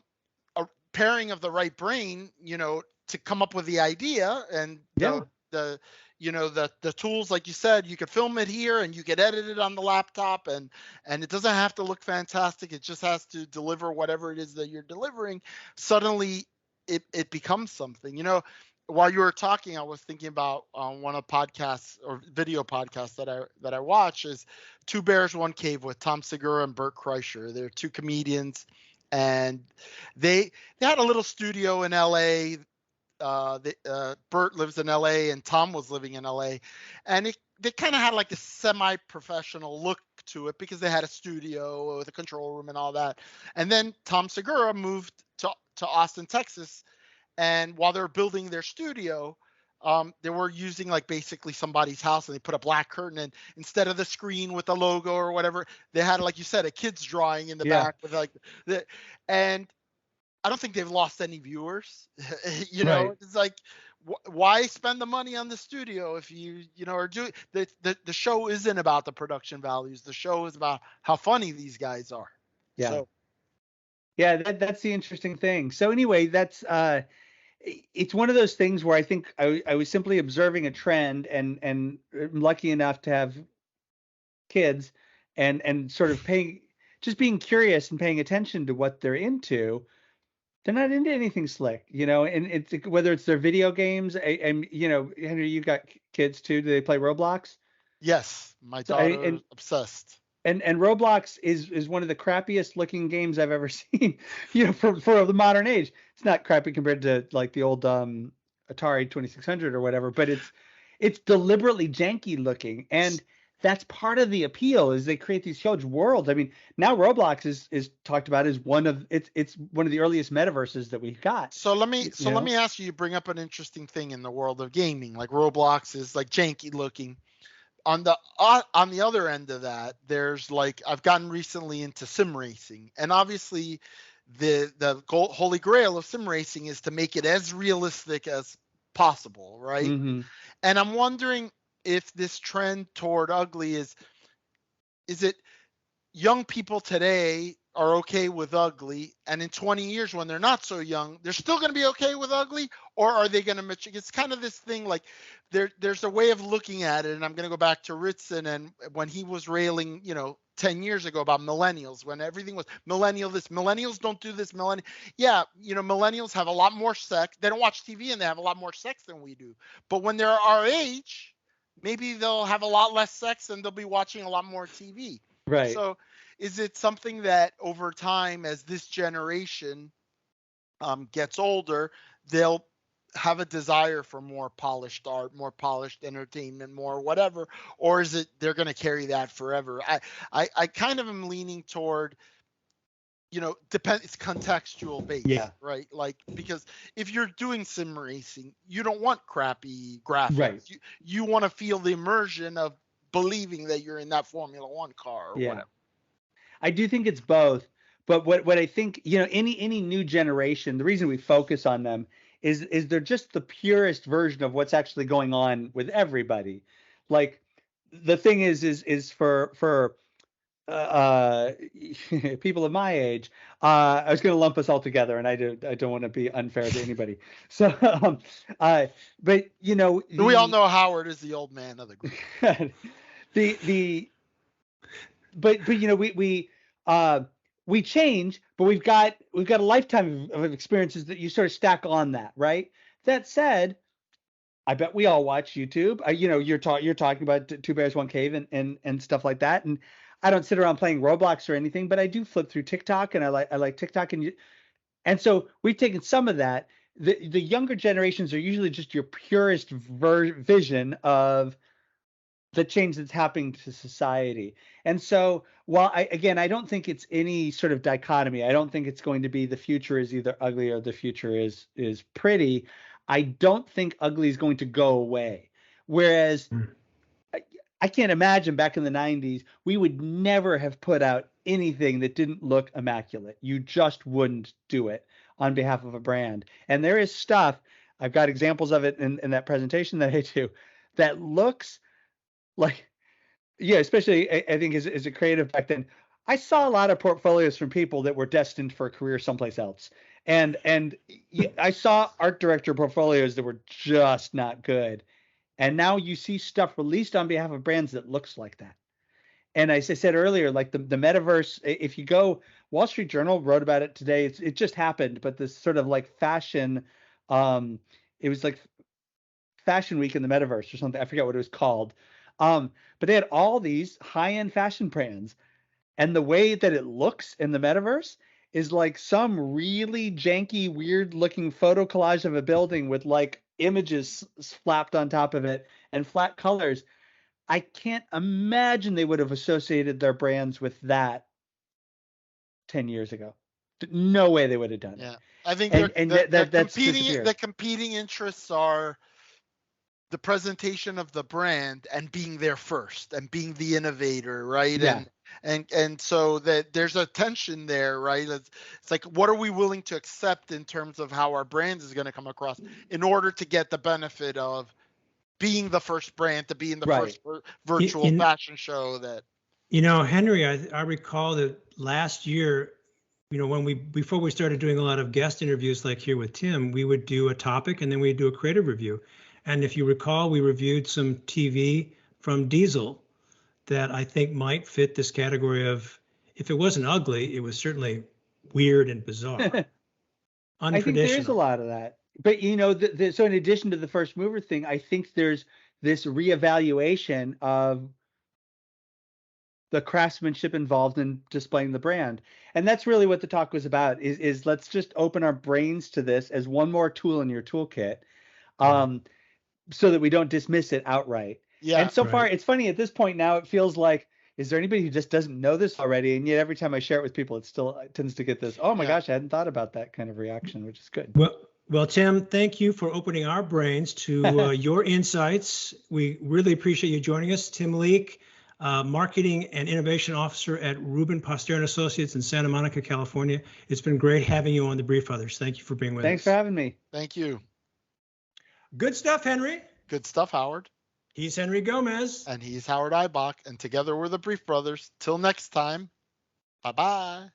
A: pairing of the right brain, to come up with the idea and
C: Yeah.
A: the tools, like you said, you could film it here and you could edit it on the laptop, and it doesn't have to look fantastic. It just has to deliver whatever it is that you're delivering. Suddenly it becomes something. While you were talking, I was thinking about one of the podcasts or video podcasts that I watch is Two Bears, One Cave with Tom Segura and Bert Kreischer. They're two comedians, and they had a little studio in LA. Bert lives in LA and Tom was living in LA, and they kind of had like a semi-professional look to it because they had a studio with a control room and all that. And then Tom Segura moved to Austin, Texas, and while they were building their studio, they were using like basically somebody's house, and they put a black curtain, and instead of the screen with the logo or whatever, they had, like you said, a kid's drawing in the back with like and I don't think they've lost any viewers.
C: Right.
A: It's like, why spend the money on the studio if or do the show isn't about the production values. The show is about how funny these guys are.
C: Yeah.
A: So,
C: yeah, that's the interesting thing. So anyway, that's it's one of those things where I think I was simply observing a trend, and I'm lucky enough to have kids, and sort of just being curious and paying attention to what they're into. They're not into anything slick, and it's whether it's their video games. And Henry, you got kids too. Do they play Roblox?
A: yes, my daughter is obsessed.
C: And Roblox is one of the crappiest looking games I've ever seen, for the modern age. It's not crappy compared to like the old Atari 2600 or whatever, but it's deliberately janky looking, and that's part of the appeal, is they create these huge worlds. I mean, now Roblox is talked about as it's one of the earliest metaverses that we've got.
A: So let me ask you. You bring up an interesting thing in the world of gaming, like Roblox is like janky looking. On the other end of that, there's like, I've gotten recently into sim racing, and obviously the holy grail of sim racing is to make it as realistic as possible, right?
C: Mm-hmm.
A: And I'm wondering if this trend toward ugly is it young people today are okay with ugly, and in 20 years when they're not so young, they're still going to be okay with ugly, or are they going to mature? It's kind of this thing, like there's a way of looking at it, and I'm going to go back to Ritson and when he was railing, 10 years ago about millennials, when everything was millennials don't do this, millennials have a lot more sex. They don't watch TV and they have a lot more sex than we do. But when they're our age, maybe they'll have a lot less sex and they'll be watching a lot more TV.
C: Right.
A: So is it something that over time, as this generation gets older, they'll have a desire for more polished art, more polished entertainment, more whatever, or is it they're going to carry that forever? I kind of am leaning toward, it's contextual based, right? Like, because if you're doing sim racing, you don't want crappy graphics.
C: Right.
A: You want to feel the immersion of believing that you're in that Formula One car or whatever.
C: I do think it's both, but what I think, any new generation, the reason we focus on them is they're just the purest version of what's actually going on with everybody. Like, the thing is for people of my age, I was going to lump us all together, and I don't want to be unfair to anybody. So, but
A: we all know Howard is the old man of the group.
C: We change, but we've got a lifetime of experiences that you sort of stack on that, right? That said, I bet we all watch YouTube. You're talking about Two Bears, One Cave and stuff like that. And I don't sit around playing Roblox or anything, but I do flip through TikTok, and I like TikTok, and so we've taken some of that. The younger generations are usually just your purest vision of the change that's happening to society. And so while I don't think it's any sort of dichotomy, I don't think it's going to be the future is either ugly or the future is pretty. I don't think ugly is going to go away. Whereas I can't imagine back in the 90s, we would never have put out anything that didn't look immaculate. You just wouldn't do it on behalf of a brand. And there is stuff, I've got examples of it in that presentation that I do, that looks like, yeah, especially I think as a creative back then, I saw a lot of portfolios from people that were destined for a career someplace else. And I saw art director portfolios that were just not good. And now you see stuff released on behalf of brands that looks like that. And as I said earlier, like the metaverse, if you go, Wall Street Journal wrote about it today. It just happened, but this sort of like fashion, it was like Fashion Week in the metaverse or something. I forget what it was called. But they had all these high-end fashion brands, and the way that it looks in the metaverse is like some really janky, weird-looking photo collage of a building with like images slapped on top of it and flat colors. I can't imagine they would have associated their brands with that 10 years ago. No way they would have done it.
A: Yeah, I think
C: the
A: competing interests are the presentation of the brand and being there first and being the innovator, right?
C: Yeah.
A: And so that there's a tension there, right? It's like, what are we willing to accept in terms of how our brand is going to come across in order to get the benefit of being the first brand, to be in the first virtual fashion show that.
B: Henry, I recall that last year, before we started doing a lot of guest interviews like here with Tim, we would do a topic and then we'd do a creative review. And if you recall, we reviewed some TV from Diesel that I think might fit this category of, if it wasn't ugly, it was certainly weird and bizarre.
C: I think there's a lot of that. But, so in addition to the first mover thing, I think there's this reevaluation of the craftsmanship involved in displaying the brand. And that's really what the talk was about, is let's just open our brains to this as one more tool in your toolkit, so that we don't dismiss it outright. Yeah. And so far, it's funny, at this point now, it feels like, is there anybody who just doesn't know this already? And yet every time I share it with people, it still tends to get this, oh my gosh, I hadn't thought about that kind of reaction, which is good.
B: Well, Tim, thank you for opening our brains to your insights. We really appreciate you joining us. Tim Leake, Marketing and Innovation Officer at Rubin Poster & Associates in Santa Monica, California. It's been great having you on The Brief Others. Thank you for being with us.
C: Thanks for having me.
A: Thank you.
B: Good stuff, Henry.
A: Good stuff, Howard.
B: He's Henry Gomez.
A: And he's Howard Eibach. And together we're the Brief Brothers. Till next time, bye-bye.